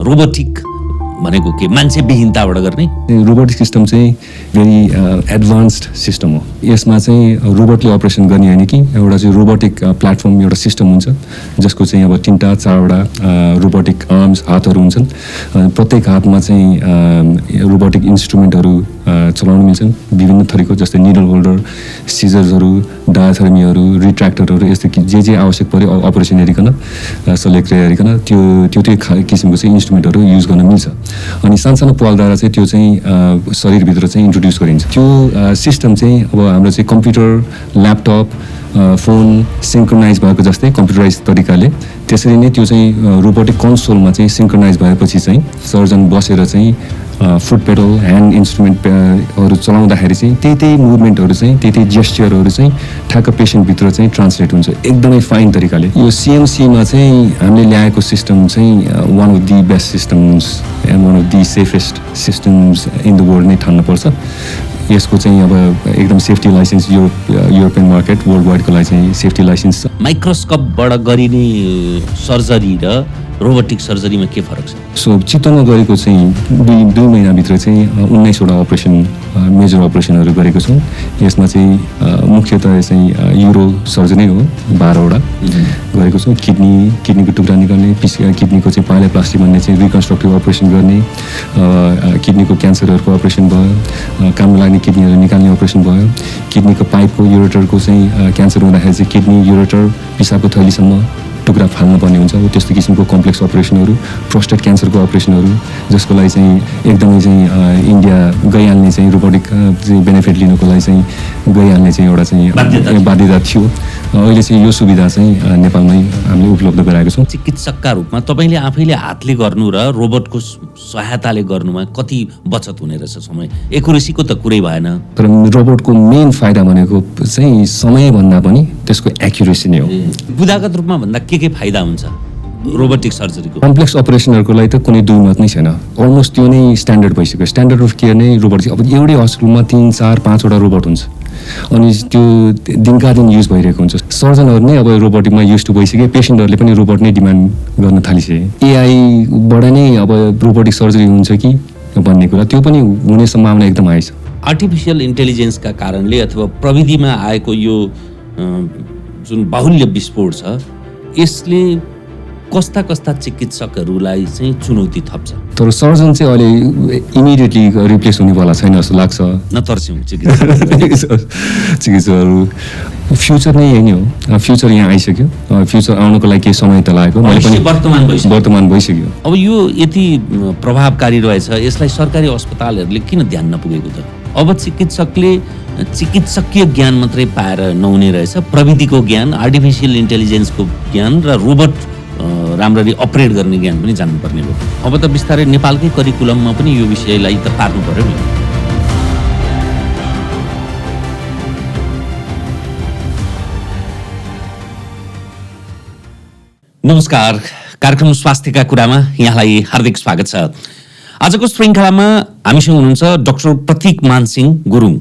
Robotic भनेको के मान्छे विहीनताबाट गर्ने रोबोटिक सिस्टम चाहिँ भेरी एडभान्स्ड सिस्टम हो। यसमा चाहिँ रोबोटले अपरेसन गर्ने होइन कि एउटा चाहिँ रोबोटिक प्लेटफर्म एउटा सिस्टम हुन्छ जसको चाहिँ अब 3-4वटा रोबोटिक आर्म्स हातहरू हुन्छन्। प्रत्येक हातमा चाहिँ रोबोटिक इन्स्ट्रुमेन्टहरू चलाउन मिल्छन् विभिन्न थरीको, जस्तै निडल होल्डर, सिजर्सहरू, डायथर्मीहरू, रिट्र्याक्टरहरू, यस्तो जे आवश्यक पर्यो अपरेसन हेरिकन सलेक्ट हेरिकन त्यो किसिमको चाहिँ इन्स्ट्रुमेन्टहरू युज गर्न मिल्छ। अनि सानो पालद्वारा चाहिँ त्यो चाहिँ शरीरभित्र चाहिँ इन्ट्रोड्युस गरिन्छ। त्यो सिस्टम चाहिँ अब हाम्रो चाहिँ कम्प्युटर, ल्यापटप, फोन सिङ्क्रोनाइज भएको जस्तै कम्प्युटराइज तरिकाले त्यसरी नै त्यो चाहिँ रोबोटिक कन्सोलमा चाहिँ सिङ्क्रोनाइज भएपछि चाहिँ सर्जन बसेर चाहिँ फुट पेडल, ह्यान्ड इन्स्ट्रुमेन्टहरू चलाउँदाखेरि चाहिँ त्यही मुभमेन्टहरू चाहिँ त्यही जेस्चरहरू चाहिँ ठ्याक्क पेसेन्टभित्र चाहिँ ट्रान्सलेट हुन्छ एकदमै फाइन तरिकाले। यो सिएमसीमा चाहिँ हामीले ल्याएको सिस्टम चाहिँ one of the best systems and one of the safest systems in the world नै ठान्नुपर्छ। यसको चाहिँ अब एकदम safety licence European market world वाइडको लागि चाहिँ सेफ्टी लाइसेन्स छ। माइक्रोस्कोपबाट गरिने सर्जरी र रोबोटिक सर्जरीमा के फरक छ? सो चित्तवनमा गरेको चाहिँ 2 महिनाभित्र चाहिँ 19वटा अपरेसन, मेजर अपरेसनहरू गरेको छौँ। यसमा चाहिँ मुख्यतः चाहिँ युरो सर्जरी हो 12वटा गरेको छौँ। किडनीको टुक्रा निकाल्ने, किडनीको चाहिँ पाइलोप्लास्टी भन्ने चाहिँ रिकन्स्ट्रक्टिभ अपरेसन गर्ने, किडनीको क्यान्सरहरूको अपरेसन भयो, काम लाग्ने किडनीहरू निकाल्ने अपरेसन भयो, किडनीको पाइपको युरेटरको चाहिँ क्यान्सर हुँदाखेरि चाहिँ किडनी, युरेटर, पिसाबको थैलीसम्म टुक्रा फाल्नु पर्ने हुन्छ। त्यस्तो किसिमको कम्प्लेक्स अपरेसनहरू, प्रोस्टेट क्यान्सरको अपरेसनहरू जसको लागि चाहिँ एकदमै चाहिँ इन्डिया गइहाल्ने चाहिँ रोबोटिक चाहिँ बेनिफिट लिनुको लागि चाहिँ गइहाल्ने चाहिँ एउटा चाहिँ बाध्यता थियो। अहिले चाहिँ यो सुविधा चाहिँ नेपालमै हामीले उपलब्ध गराएको छौँ। चिकित्सकका रूपमा तपाईँले आफैले हातले गर्नु र रोबोटको सहायताले गर्नुमा कति बचत हुने रहेछ समय? एकुरेसीको त कुरै भएन। तर रोबोटको मेन फाइदा भनेको चाहिँ समयभन्दा पनि त्यसको एक्युरेसी नै हो। बुदागत रूपमा भन्दा के फाइदा हुन्छ रोबोटिक सर्जरीको? कम्प्लेक्स अपरेसनहरूको लागि त कुनै दुई मत नै छैन। अलमोस्ट त्यो नै स्ट्यान्डर्ड भइसक्यो। स्ट्यान्डर्ड अफ केयर नै रोबोट। अब एउटै हस्पिटलमा 3-4-5वटा रोबोट हुन्छ अनि त्यो दिनका दिन युज भइरहेको हुन्छ। सर्जनहरू नै अब रोबोटिकमा युज टु भइसक्यो, पेसेन्टहरूले पनि रोबोट नै डिमान्ड गर्न थालिसके। एआईबाट नै अब रोबोटिक सर्जरी हुन्छ कि भन्ने कुरा त्यो पनि हुने सम्भावना एकदम हाई छ। आर्टिफिसियल इन्टेलिजेन्सका कारणले अथवा प्रविधिमा आएको यो जुन बाहुल्य विस्फोट छ यसले कस्ता चिकित्सकहरूलाई चाहिँ चुनौती थप्छ? तर सर्जन चाहिँ अहिले इमिडिएटली रिप्लेस हुनेवाला छैन जस्तो लाग्छ। नतर्स्यौँ चिकित्सकहरू फ्युचर नै यही नै हो। फ्युचर यहाँ आइसक्यो। फ्युचर आउनको लागि केही समय त लागेको, मैले पनि वर्तमान भइसक्यो। अब यो यति प्रभावकारी रहेछ, यसलाई सरकारी अस्पतालहरूले किन ध्यान नपुगेको त? अब चिकित्सकले चिकित्सकीय ज्ञान मात्रै पाएर नहुने रहेछ, प्रविधिको ज्ञान, आर्टिफिसियल इन्टेलिजेन्सको ज्ञान र रोबोट राम्ररी अपरेट गर्ने ज्ञान पनि जान्नुपर्ने भयो। अब त बिस्तारै नेपालकै करिकुलममा पनि यो विषयलाई त पार्नु पर्यो नि। नमस्कार, कार्यक्रम स्वास्थ्यका कुरामा यहाँलाई हार्दिक स्वागत छ। आजको श्रृङ्खलामा हामीसँग हुनुहुन्छ डाक्टर प्रतीक मानसिंह गुरुङ।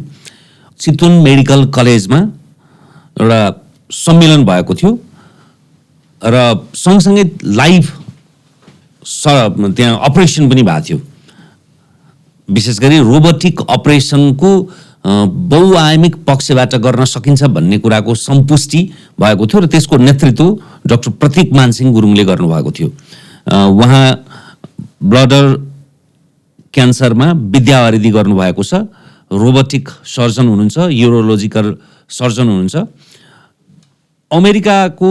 चितवन मेडिकल कलेजमा एउटा सम्मेलन भएको थियो र सँगसँगै लाइभ त्यहाँ अपरेसन पनि भएको थियो। विशेष गरी रोबोटिक अपरेसनको बहुआयामिक पक्षबाट गर्न सकिन्छ भन्ने कुराको सम्पुष्टि भएको थियो र त्यसको नेतृत्व डाक्टर प्रतीक मानसिंह गुरुङले गर्नुभएको थियो। उहाँ ब्लडर क्यान्सरमा विद्यावारिधि गर्नुभएको छ, रोबोटिक सर्जन हुनुहुन्छ, युरोलोजिकल सर्जन हुनुहुन्छ। अमेरिकाको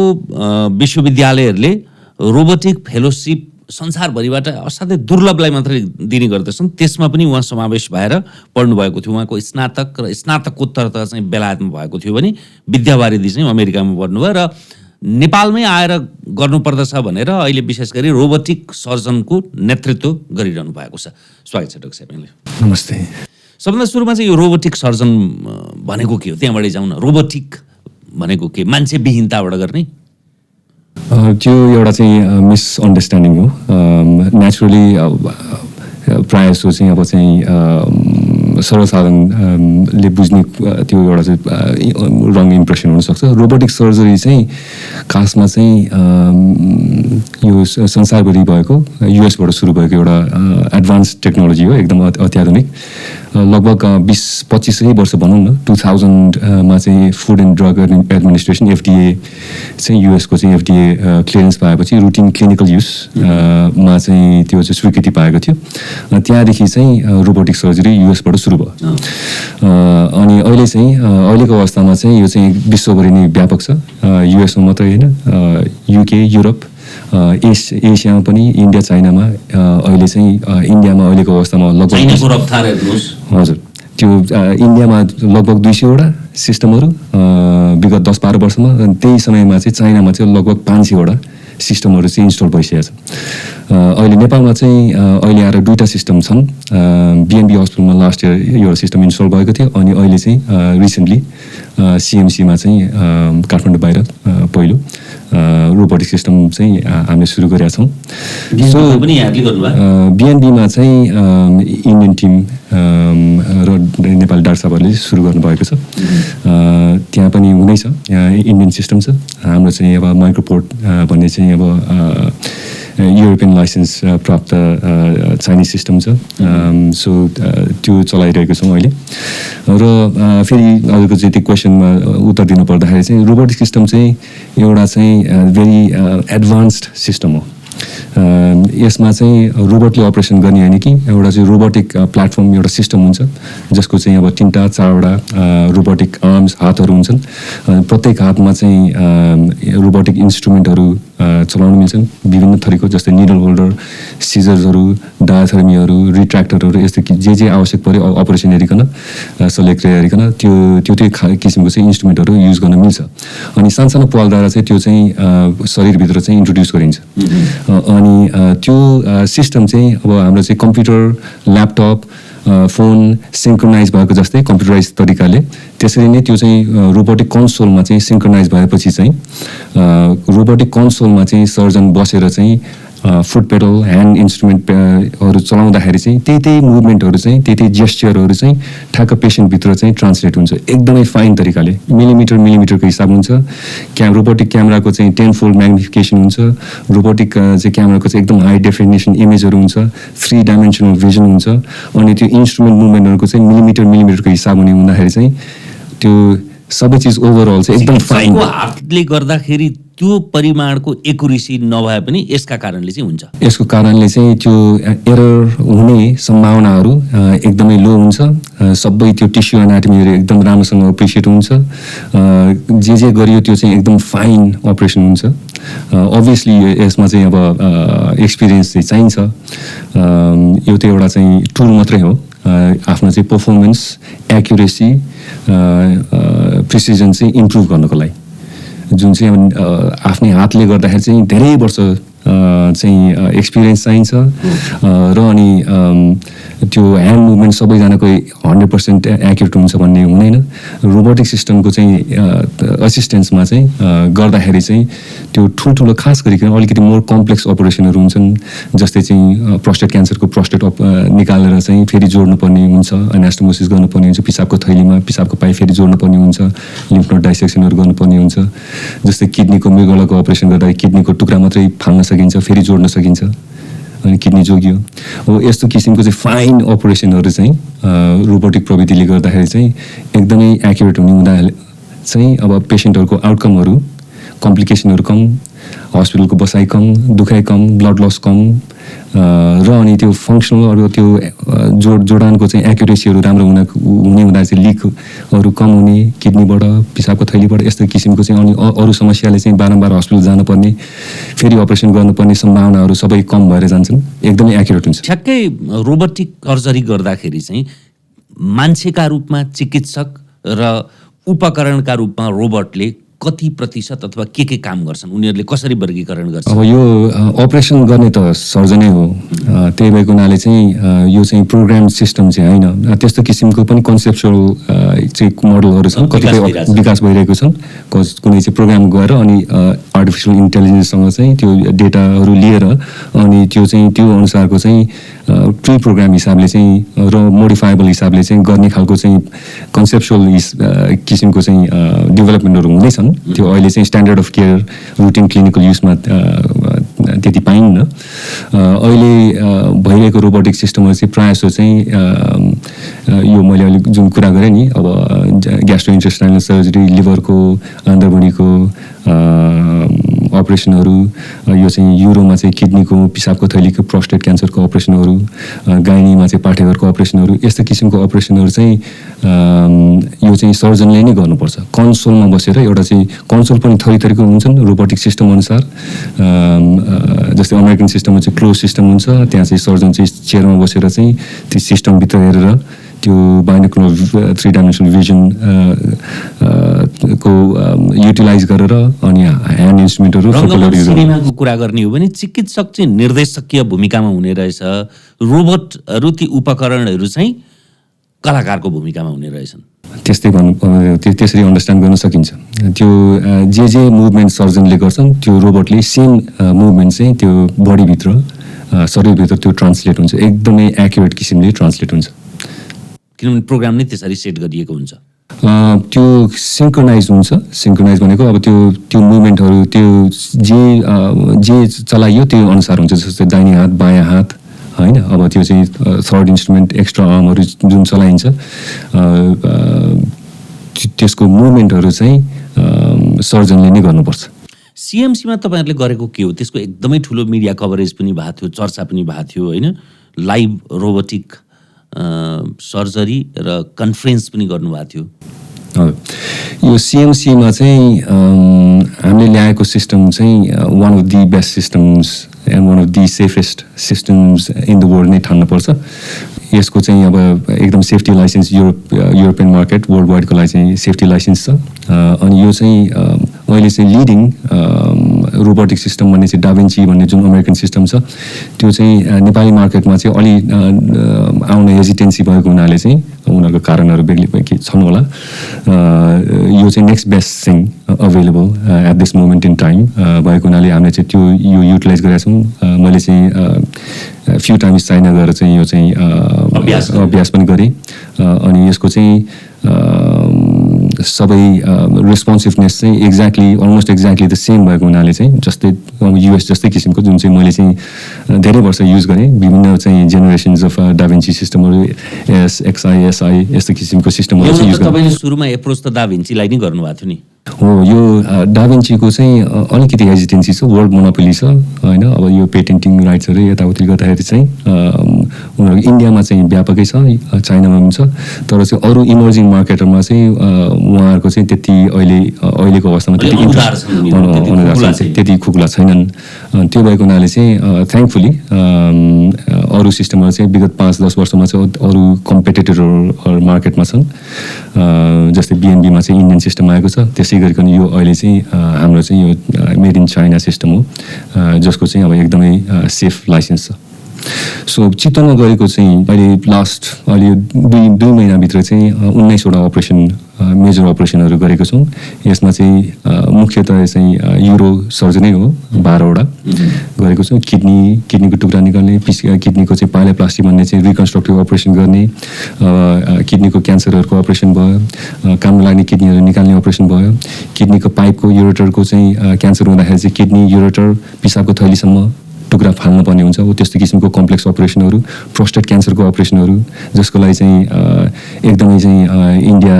विश्वविद्यालयहरूले रोबोटिक फेलोसिप संसारभरिबाट असाध्यै दुर्लभलाई मात्रै दिने गर्दछन्, त्यसमा पनि उहाँ समावेश भएर पढ्नुभएको थियो। उहाँको स्नातक र स्नातकोत्तर त चाहिँ बेलायतमा भएको थियो भने विद्यावारिधि चाहिँ अमेरिकामा पढ्नुभयो र नेपालमै आएर गर्नुपर्दछ भनेर अहिले विशेष गरी रोबोटिक सर्जनको नेतृत्व गरिरहनु भएको छ। स्वागत छ डाक्टर साहब। नमस्ते। सबभन्दा सुरुमा चाहिँ यो रोबोटिक सर्जन भनेको के हो त्यहाँबाटै जाउँ न। रोबोटिक भनेको के मान्छे विहीनताबाट गर्ने? त्यो एउटा चाहिँ मिसअन्डरस्ट्यान्डिङ हो। नेचुरली प्रायः जस्तो चाहिँ अब चाहिँ सर्वसाधारणले बुझ्ने त्यो एउटा चाहिँ रङ इम्प्रेसन हुनसक्छ। रोबोटिक सर्जरी चाहिँ खासमा चाहिँ यो संसारभरि भएको युएसबाट सुरु भएको एउटा एडभान्स टेक्नोलोजी हो, एकदम अत्याधुनिक। लगभग 20-25 वर्ष भनौँ न, 2000मा चाहिँ फुड एन्ड ड्रग एडमिनिस्ट्रेसन एफडिए चाहिँ युएसको चाहिँ एफडिए क्लियरेन्स पाएपछि रुटिन क्लिनिकल युजमा चाहिँ त्यो चाहिँ स्वीकृति पाएको थियो। त्यहाँदेखि चाहिँ रोबोटिक सर्जरी युएसबाट सुरु भयो। अनि अहिले चाहिँ अहिलेको अवस्थामा चाहिँ यो चाहिँ विश्वभरि नै व्यापक छ। युएसमा मात्रै होइन, युके, युरोप, एसियामा पनि, इन्डिया, चाइनामा अहिले चाहिँ इन्डियामा अहिलेको अवस्थामा लगभग हजुर त्यो इन्डियामा लगभग 200वटा सिस्टमहरू विगत 10-12 वर्षमा, त्यही समयमा चाहिँ चाइनामा चाहिँ लगभग 500वटा सिस्टमहरू चाहिँ इन्स्टल भइसकेको छ। अहिले नेपालमा चाहिँ अहिले आएर 2टा सिस्टम छन्। बिएनबी हस्पिटलमा लास्ट इयर एउटा सिस्टम इन्स्टल भएको थियो, अनि अहिले चाहिँ रिसेन्टली सिएमसीमा चाहिँ काठमाडौँ बाहिर पहिलो रोबोटिक सिस्टम चाहिँ हामीले सुरु गरेका छौँ। सो बिएनबीमा चाहिँ इन्डियन टिम र नेपाली डाक्टर साहबहरूले सुरु गर्नुभएको छ। त्यहाँ पनि हुँदैछ, यहाँ इन्डियन सिस्टम छ। हाम्रो चाहिँ अब माइक्रोपोर्ट भन्ने चाहिँ अब युरोपियन लाइसेन्स प्राप्त चाइनिज सिस्टम छ। सो त्यो चलाइरहेको छौँ अहिले। र फेरि अरूको चाहिँ त्यो क्वेसनमा उत्तर दिनु पर्दाखेरि चाहिँ रोबोटिक सिस्टम चाहिँ एउटा चाहिँ भेरी एडभान्स्ड सिस्टम हो। यसमा चाहिँ रोबोटले अपरेसन गर्ने होइन कि एउटा चाहिँ रोबोटिक प्लेटफर्म, एउटा सिस्टम हुन्छ जसको चाहिँ अब 3-4वटा रोबोटिक आर्म्स, हातहरू हुन्छन्। प्रत्येक हातमा चाहिँ रोबोटिक इन्स्ट्रुमेन्टहरू चलाउन मिल्छन् विभिन्न थरीको, जस्तै निडल होल्डर, सिजर्सहरू, डायथर्मीहरू, रिट्र्याक्टरहरू, यस्तो जे आवश्यक पऱ्यो अपरेसन हेरिकन, सलेक्टर हेरिकन त्यो किसिमको चाहिँ इन्स्ट्रुमेन्टहरू युज गर्न मिल्छ। अनि सानसानो पालद्वारा चाहिँ त्यो चाहिँ शरीरभित्र चाहिँ इन्ट्रोड्युस गरिन्छ। अनि त्यो सिस्टम चाहिँ अब हाम्रो चाहिँ कम्प्युटर, ल्यापटप, फोन सिङ्क्रोनाइज भएको जस्तै कम्प्युटराइज तरिकाले, त्यसरी नै त्यो चाहिँ रोबोटिक कन्सोलमा चाहिँ सिङ्क्रोनाइज भएपछि चाहिँ रोबोटिक कन्सोलमा चाहिँ सर्जन बसेर चाहिँ फुट पेडल, ह्यान्ड इन्स्ट्रुमेन्टहरू चलाउँदाखेरि चाहिँ त्यही मुभमेन्टहरू चाहिँ त्यही जेस्चरहरू चाहिँ ठ्याक्क पेसेन्टभित्र चाहिँ ट्रान्सलेट हुन्छ एकदमै फाइन तरिकाले। मिलिमिटरको हिसाब हुन्छ। रोबोटिक क्यामेराको चाहिँ 10-fold म्याग्निफिकेसन हुन्छ। रोबोटिक चाहिँ क्यामेराको चाहिँ एकदम हाई डेफिनेसन इमेजहरू हुन्छ, 3 डाइमेन्सनल भिजन हुन्छ। अनि त्यो इन्स्ट्रुमेन्ट मुभमेन्टहरूको चाहिँ मिलिमिटरको हिसाब हुने हुँदाखेरि चाहिँ त्यो सबै चिज ओभरअल चाहिँ एकदम फाइन। हातले गर्दाखेरि त्यो परिमाणको एकुरेसी नभए पनि यसका कारणले चाहिँ हुन्छ। यसको कारणले चाहिँ त्यो एरर हुने सम्भावनाहरू एकदमै लो हुन्छ। सबै त्यो टिस्यु एनाटमीहरू एकदम राम्रोसँग एप्रिसिएट हुन्छ। जे गरियो त्यो चाहिँ एकदम फाइन अपरेसन हुन्छ। अभियसली यसमा चाहिँ अब एक्सपिरियन्स चाहिँ चाहिन्छ। यो त एउटा चाहिँ टुल मात्रै हो। आफ्नो चाहिँ पर्फर्मेन्स, एक्युरेसी, प्रिसिजन चाहिँ इम्प्रुभ गर्नको लागि, जुन चाहिँ आफ्नै हातले गर्दाखेरि चाहिँ धेरै वर्ष चाहिँ एक्सपिरियन्स चाहिन्छ। र अनि त्यो ह्यान्ड मुभमेन्ट सबैजनाको 100% एक्युरेट हुन्छ भन्ने हुँदैन। रोबोटिक सिस्टमको चाहिँ असिस्टेन्समा चाहिँ गर्दाखेरि चाहिँ त्यो ठुल्ठुलो खास गरिकन अलिकति मोर कम्प्लेक्स अपरेसनहरू हुन्छन्। जस्तै चाहिँ प्रोस्टेट क्यान्सरको प्रोस्टेट निकालेर चाहिँ फेरि जोड्नुपर्ने हुन्छ, एनास्टोमोसिस गर्नुपर्ने हुन्छ, पिसाबको थैलीमा पिसाबको पाइप फेरि जोड्नुपर्ने हुन्छ, लिम्फ नोड डाइसेक्सनहरू गर्नुपर्ने हुन्छ। जस्तै किडनीको मृगौलाको अपरेसन गर्दा किडनीको टुक्रा मात्रै फाल्न सकिन्छ, फेरि जोड्न सकिन्छ, अनि किडनी जोगियो। हो यस्तो किसिमको चाहिँ फाइन अपरेसनहरू चाहिँ रोबोटिक प्रविधिले गर्दाखेरि चाहिँ एकदमै एक्युरेट हुने हुँदा चाहिँ अब पेसेन्टहरूको आउटकमहरू, कम्प्लिकेसनहरू कम, हस्पिटलको बसाइ कम, दुखाइ कम, ब्लड लस कम, र अनि त्यो फङ्सनल अरू त्यो जोडानको चाहिँ एक्युरेसीहरू राम्रो हुने हुँदा चाहिँ लिकहरू कम हुने, किडनीबाट, पिसाबको थैलीबाट, यस्तो किसिमको चाहिँ अनि अरू समस्याले चाहिँ बारम्बार हस्पिटल जानुपर्ने, फेरि अपरेसन गर्नुपर्ने सम्भावनाहरू सबै कम भएर जान्छन्। एकदमै एक्युरेट हुन्छ। ठ्याक्कै रोबोटिक सर्जरी गर्दाखेरि चाहिँ मान्छेका रूपमा चिकित्सक र उपकरणका रूपमा रोबोटले कति प्रतिशत अथवा के काम गर्छन्, उनीहरूले कसरी वर्गीकरण गर्छन्? अब यो अपरेसन गर्ने त सर्जनै हो, त्यही भएको हुनाले चाहिँ यो चाहिँ प्रोग्राम सिस्टम चाहिँ होइन, त्यस्तो किसिमको पनि कन्सेप्चुअल चाहिँ मोडलहरू छन्, कतिपय विकास भइरहेको छन्। कुनै चाहिँ प्रोग्राम गरेर अनि आर्टिफिसियल इन्टेलिजेन्ससँग चाहिँ त्यो डेटाहरू लिएर अनि त्यो चाहिँ त्यो अनुसारको चाहिँ प्री प्रोग्राम हिसाबले चाहिँ र मोडिफाएबल हिसाबले चाहिँ गर्ने खालको चाहिँ कन्सेप्चुअल किसिमको चाहिँ डेभलपमेन्टहरू हुँदैछन्। त्यो अहिले चाहिँ standard of care routine clinical युजमा त्यति पाइन्न। अहिले भइरहेको रोबोटिक सिस्टमहरू चाहिँ प्रायः जस्तो चाहिँ यो मैले अलिक जुन कुरा गरेँ नि, अब ग्यास्ट्रोइन्टेस्टाइनल सर्जरी, लिभरको, आन्द्रभुँडीको अपरेसनहरू, यो चाहिँ युरोमा चाहिँ किडनीको, पिसाबको थैलीको, प्रोस्टेट क्यान्सरको अपरेसनहरू, गाइनीमा चाहिँ पाठेघरको अपरेसनहरू, यस्तो किसिमको अपरेसनहरू चाहिँ यो चाहिँ सर्जनले नै गर्नुपर्छ। कन्सोलमा बसेर एउटा चाहिँ कन्सोल पनि थरीको हुन्छन् रोबोटिक सिस्टम अनुसार। जस्तै अमेरिकन सिस्टममा चाहिँ क्लोज सिस्टम हुन्छ, त्यहाँ चाहिँ सर्जन चाहिँ चेयरमा बसेर चाहिँ त्यो सिस्टमभित्र हेरेर त्यो बाइनोकुलर 3 डाइमेन्सनल भिजन को युटिलाइज गरेर अनि ह्यान्ड इन्स्ट्रुमेन्टहरू सिनेमाको कुरा गर्ने हो भने चिकित्सक चाहिँ निर्देशकीय भूमिकामा हुने रहेछ, रोबोटहरू ती उपकरणहरू चाहिँ कलाकारको भूमिकामा हुने रहेछन्। त्यस्तै त्यसरी अन्डरस्ट्यान्ड गर्न सकिन्छ। त्यो जे मुभमेन्ट सर्जनले गर्छन् त्यो रोबोटले सेम मुभमेन्ट चाहिँ त्यो बडीभित्र, शरीरभित्र त्यो ट्रान्सलेट हुन्छ, एकदमै एक्युरेट किसिमले ट्रान्सलेट हुन्छ, किनभने प्रोग्राम नै त्यसरी सेट गरिएको हुन्छ। त्यो सिङ्क्रोनाइज हुन्छ। सिङ्क्रोनाइज भनेको अब त्यो मुभमेन्टहरू त्यो जे चलाइयो त्यो अनुसार हुन्छ। जस्तै दाहिने हात, बायाँ हात, होइन। अब त्यो चाहिँ थर्ड इन्स्ट्रुमेन्ट, एक्स्ट्रा आर्महरू जुन चलाइन्छ, त्यसको मुभमेन्टहरू चाहिँ सर्जनले नै गर्नुपर्छ। सिएमसीमा तपाईँहरूले गरेको के हो? त्यसको एकदमै ठुलो मिडिया कभरेज पनि भएको थियो, चर्चा पनि भएको थियो, होइन? लाइभ रोबोटिक सर्जरी र कन्फरेन्स पनि गर्नुभएको थियो। यो सिएमसीमा चाहिँ हामीले ल्याएको सिस्टम चाहिँ one of the best systems and one of the safest systems in the world नै ठान्नुपर्छ। यसको चाहिँ अब एकदम safety licence European market world वाइडको लागि चाहिँ सेफ्टी लाइसेन्स छ। अनि यो चाहिँ अहिले चाहिँ लिडिङ रोबोटिक सिस्टम भन्ने चाहिँ डाभिन्ची भन्ने जुन अमेरिकन सिस्टम छ, त्यो चाहिँ नेपाली मार्केटमा चाहिँ अलि आउन हेजिटेन्सी भएको हुनाले चाहिँ उनीहरूको कारणहरू बेग्लै के छन् होला। यो चाहिँ next best thing available at this moment in time भएको हुनाले हामीले चाहिँ त्यो यो युटिलाइज गरेका छौँ। मैले चाहिँ फ्यु टाइम्स चाइना गएर चाहिँ यो चाहिँ अभ्यास पनि गरेँ। अनि यसको चाहिँ सबै रेस्पोन्सिभनेस चाहिँ अलमोस्ट एक्ज्याक्टली द सेम भएको हुनाले चाहिँ जस्तै युएस जस्तै किसिमको जुन चाहिँ मैले चाहिँ धेरै वर्ष युज गरेँ, विभिन्न चाहिँ जेनेरेसन्स अफ डाभिन्ची सिस्टमहरू, एक्सआई, एसआई यस्तो किसिमको सिस्टमहरू चाहिँ युज गरेँ। तपाईँले सुरुमा एप्रोच त डाभिन्चीलाई नै गर्नुभएको थियो नि? हो, यो डाभिन्चीको चाहिँ अलिकति हेजिटेन्सी छ, वर्ल्ड मोनोपोली छ, होइन। अब यो पेटेन्टिङ राइट्सहरू यताउति गर्दाखेरि चाहिँ उनीहरू इन्डियामा चाहिँ व्यापकै छ, चाइनामा पनि छ, तर चाहिँ अरू इमर्जिङ मार्केटहरूमा चाहिँ उहाँहरूको चाहिँ त्यति अहिलेको अवस्थामा त्यति खुकुला छैनन्। त्यो भएको हुनाले चाहिँ थ्याङ्कफुली अरू सिस्टमहरू चाहिँ विगत 5-10 वर्षमा चाहिँ अरू कम्पिटेटरहरू मार्केटमा छन्। जस्तै बिएनबीमा चाहिँ इन्डियन सिस्टम आएको छ, त्यसै गरिकन यो अहिले चाहिँ हाम्रो चाहिँ यो मेड इन चाइना सिस्टम हो, जसको चाहिँ अब एकदमै सेफ लाइसेन्स छ। सो चितवनमा गरेको चाहिँ अहिले दुई महिनाभित्र चाहिँ 19वटा अपरेसन, मेजर अपरेसनहरू गरेको छौँ। यसमा चाहिँ मुख्यतः चाहिँ युरो सर्जनै हो, 12वटा गरेको छौँ। किडनीको टुक्रा निकाल्ने, किडनीको चाहिँ पाइलोप्लास्टी भन्ने चाहिँ रिकन्स्ट्रक्टिभ अपरेसन गर्ने, किडनीको क्यान्सरहरूको अपरेसन भयो, काममा लाग्ने किडनीहरू निकाल्ने अपरेसन भयो, किडनीको पाइपको युरेटरको चाहिँ क्यान्सर हुँदाखेरि चाहिँ किडनी, युरेटर, पिसाबको थैलीसम्म टुक्रा फाल्नु पर्ने हुन्छ, हो त्यस्तो किसिमको कम्प्लेक्स अपरेसनहरू, प्रोस्टेट क्यान्सरको अपरेसनहरू, जसको लागि चाहिँ एकदमै चाहिँ इन्डिया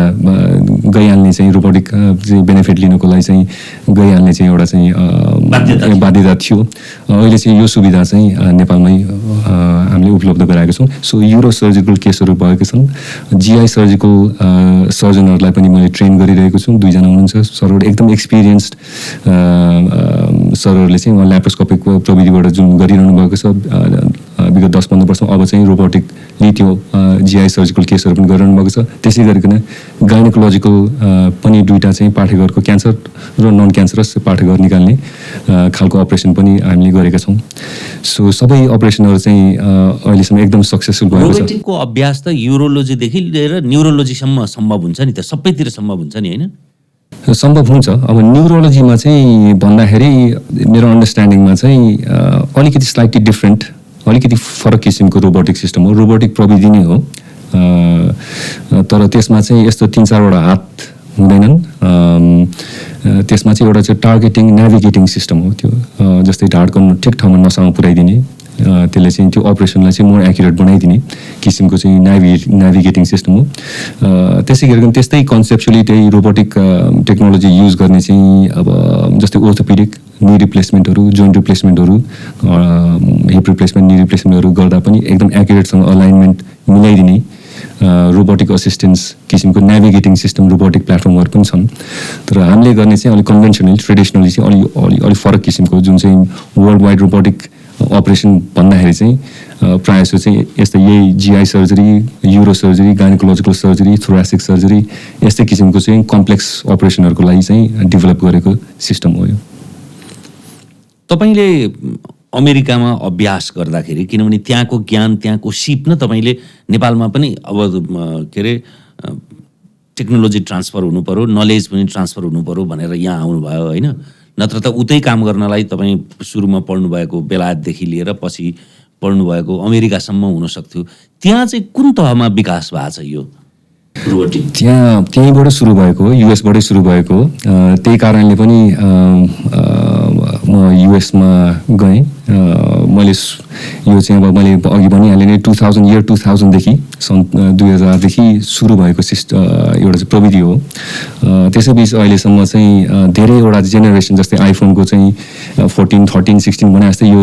गइहाल्ने चाहिँ रोबोटिक चाहिँ बेनिफिट लिनुको लागि चाहिँ गइहाल्ने चाहिँ एउटा चाहिँ बाध्यता थियो। अहिले चाहिँ यो सुविधा चाहिँ नेपालमै हामीले उपलब्ध गराएका छौँ। सो युरो सर्जिकल केसहरू भएको छन्। जिआई सर्जिकल सर्जनहरूलाई पनि मैले ट्रेन गरिरहेको छु, 2 जना हुनुहुन्छ सरहरू, एकदम एक्सपिरियन्स्ड सरहरूले चाहिँ उहाँ ल्याप्रोस्कोपिक प्रविधिबाट जुन गरिरहनु भएको छ विगत 10-15 वर्षमा। अब चाहिँ रोबोटिक त्यो जिआई सर्जिकल केसहरू पनि गरिरहनु भएको छ। त्यसै गरिकन गाइनोकोलोजिकल पनि दुईवटा चाहिँ पाठेघरको क्यान्सर र नन क्यान्सरस पाठेघर निकाल्ने खालको अपरेसन पनि हामीले गरेका छौँ। सो सबै अपरेसनहरू चाहिँ अहिलेसम्म एकदम सक्सेसफुल भएको छ। रोबोटिकको अभ्यास त युरोलोजीदेखि लिएर न्युरोलोजीसम्म सम्भव हुन्छ नि त, सबैतिर सम्भव हुन्छ नि होइन? सम्भव हुन्छ। अब न्युरोलोजीमा चाहिँ भन्दाखेरि मेरो अन्डरस्ट्यान्डिङमा चाहिँ अलिकति स्लाइटली डिफ्रेन्ट, अलिकति फरक किसिमको रोबोटिक सिस्टम हो। रोबोटिक प्रविधि नै हो, तर त्यसमा चाहिँ यस्तो 3-4वटा हात हुँदैनन्। त्यसमा चाहिँ एउटा चाहिँ टार्गेटिङ नेभिगेटिङ सिस्टम हो। त्यो जस्तै ढाडको ठिक ठाउँमा नसामा पुर्याइदिने, त्यसले चाहिँ त्यो अपरेसनलाई चाहिँ मोर एक्युरेट बनाइदिने किसिमको चाहिँ नेभिगेटिङ सिस्टम हो। त्यसै गरिकन त्यस्तै कन्सेप्चुअली त्यही रोबोटिक टेक्नोलोजी युज गर्ने चाहिँ अब जस्तै ओर्थोपेडिक नी रिप्लेसमेन्टहरू, जोइन्ट रिप्लेसमेन्टहरू, हिप रिप्लेसमेन्ट, नी रिप्लेसमेन्टहरू गर्दा पनि एकदम एक्युरेटसँग अलाइनमेन्ट मिलाइदिने रोबोटिक असिस्टेन्स किसिमको नेभिगेटिङ सिस्टम रोबोटिक प्लेटफर्महरू पनि छन्। तर हामीले गर्ने चाहिँ अलिक कन्भेन्सनल ट्रेडिसनली चाहिँ अलिक फरक किसिमको जुन चाहिँ वर्ल्ड वाइड रोबोटिक अपरेसन भन्दाखेरि चाहिँ प्रायः जस्तो चाहिँ यस्तै यही GI surgery, uro surgery, gynaecological surgery, thoracic surgery यस्तै किसिमको चाहिँ कम्प्लेक्स अपरेसनहरूको लागि चाहिँ डेभलप गरेको सिस्टम हो यो। तपाईँले अमेरिकामा अभ्यास गर्दाखेरि, किनभने त्यहाँको ज्ञान, त्यहाँको सिप न तपाईँले नेपालमा पनि अब के अरे टेक्नोलोजी ट्रान्सफर हुनु पऱ्यो, नलेज पनि ट्रान्सफर हुनु पऱ्यो भनेर यहाँ आउनुभयो होइन? नत्र त उतै काम गर्नलाई तपाईँ सुरुमा पढ्नुभएको बेलायतदेखि लिएर पछि पढ्नुभएको अमेरिकासम्म हुनसक्थ्यो। त्यहाँ चाहिँ कुन तहमा विकास भएको छ यो रोबोटिक? त्यहीँबाट सुरु भएको हो, युएसबाटै सुरु भएको हो। त्यही कारणले पनि म युएसमा गएँ। मैले यो चाहिँ अब मैले अघि भनिहालेँ नै 2000देखि सन् 2000देखि सुरु भएको एउटा चाहिँ प्रविधि हो। त्यसैबिच अहिलेसम्म चाहिँ धेरैवटा जेनेरेसन जस्तै आइफोनको चाहिँ 14, 13, 16 भने जस्तै यो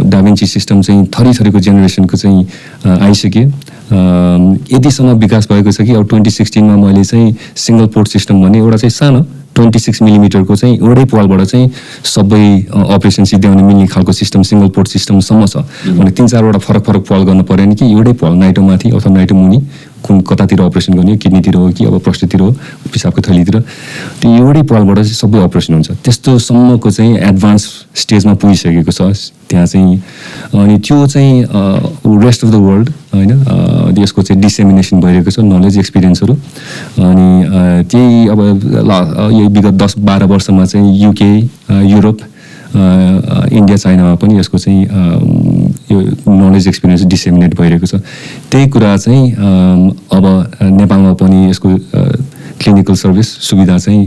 डाभिन्ची सिस्टम चाहिँ थरीथरीको जेनेरेसनको चाहिँ आइसक्यो। यतिसम्म विकास भएको छ कि अब 2016मा मैले चाहिँ सिङ्गल पोर्ट सिस्टम भन्ने एउटा चाहिँ सानो 26 मिलिमिटरको चाहिँ एउटै पालबाट चाहिँ सबै अपरेसन सिद्ध्याउन मिल्ने खालको सिस्टम सिङ्गल पोर्ट सिस्टमसम्म छ। भने 3-4वटा फरक पाल गर्न पऱ्यो नि कि एउटै पाल नाइटोमाथि अथवा नाइटो मुनि कुन कतातिर अपरेसन गर्ने, किडनीतिर हो कि अब प्रस्टेटतिर हो, पिसाबको थलीतिर, त्यो एउटै पालबाट चाहिँ सबै अपरेसन हुन्छ। त्यस्तोसम्मको चाहिँ एडभान्स स्टेजमा पुगिसकेको छ त्यहाँ चाहिँ। अनि त्यो चाहिँ रेस्ट अफ द वर्ल्ड होइन, यसको चाहिँ डिसेमिनेसन भइरहेको छ नलेज एक्सपिरियन्सहरू। अनि त्यही अब यही विगत 10-12 वर्षमा चाहिँ युके, युरोप, इन्डिया, चाइनामा पनि यसको चाहिँ यो नलेज एक्सपिरियन्स डिसेमिनेट भइरहेको छ। त्यही कुरा चाहिँ अब नेपालमा पनि यसको क्लिनिकल सर्भिस सुविधा चाहिँ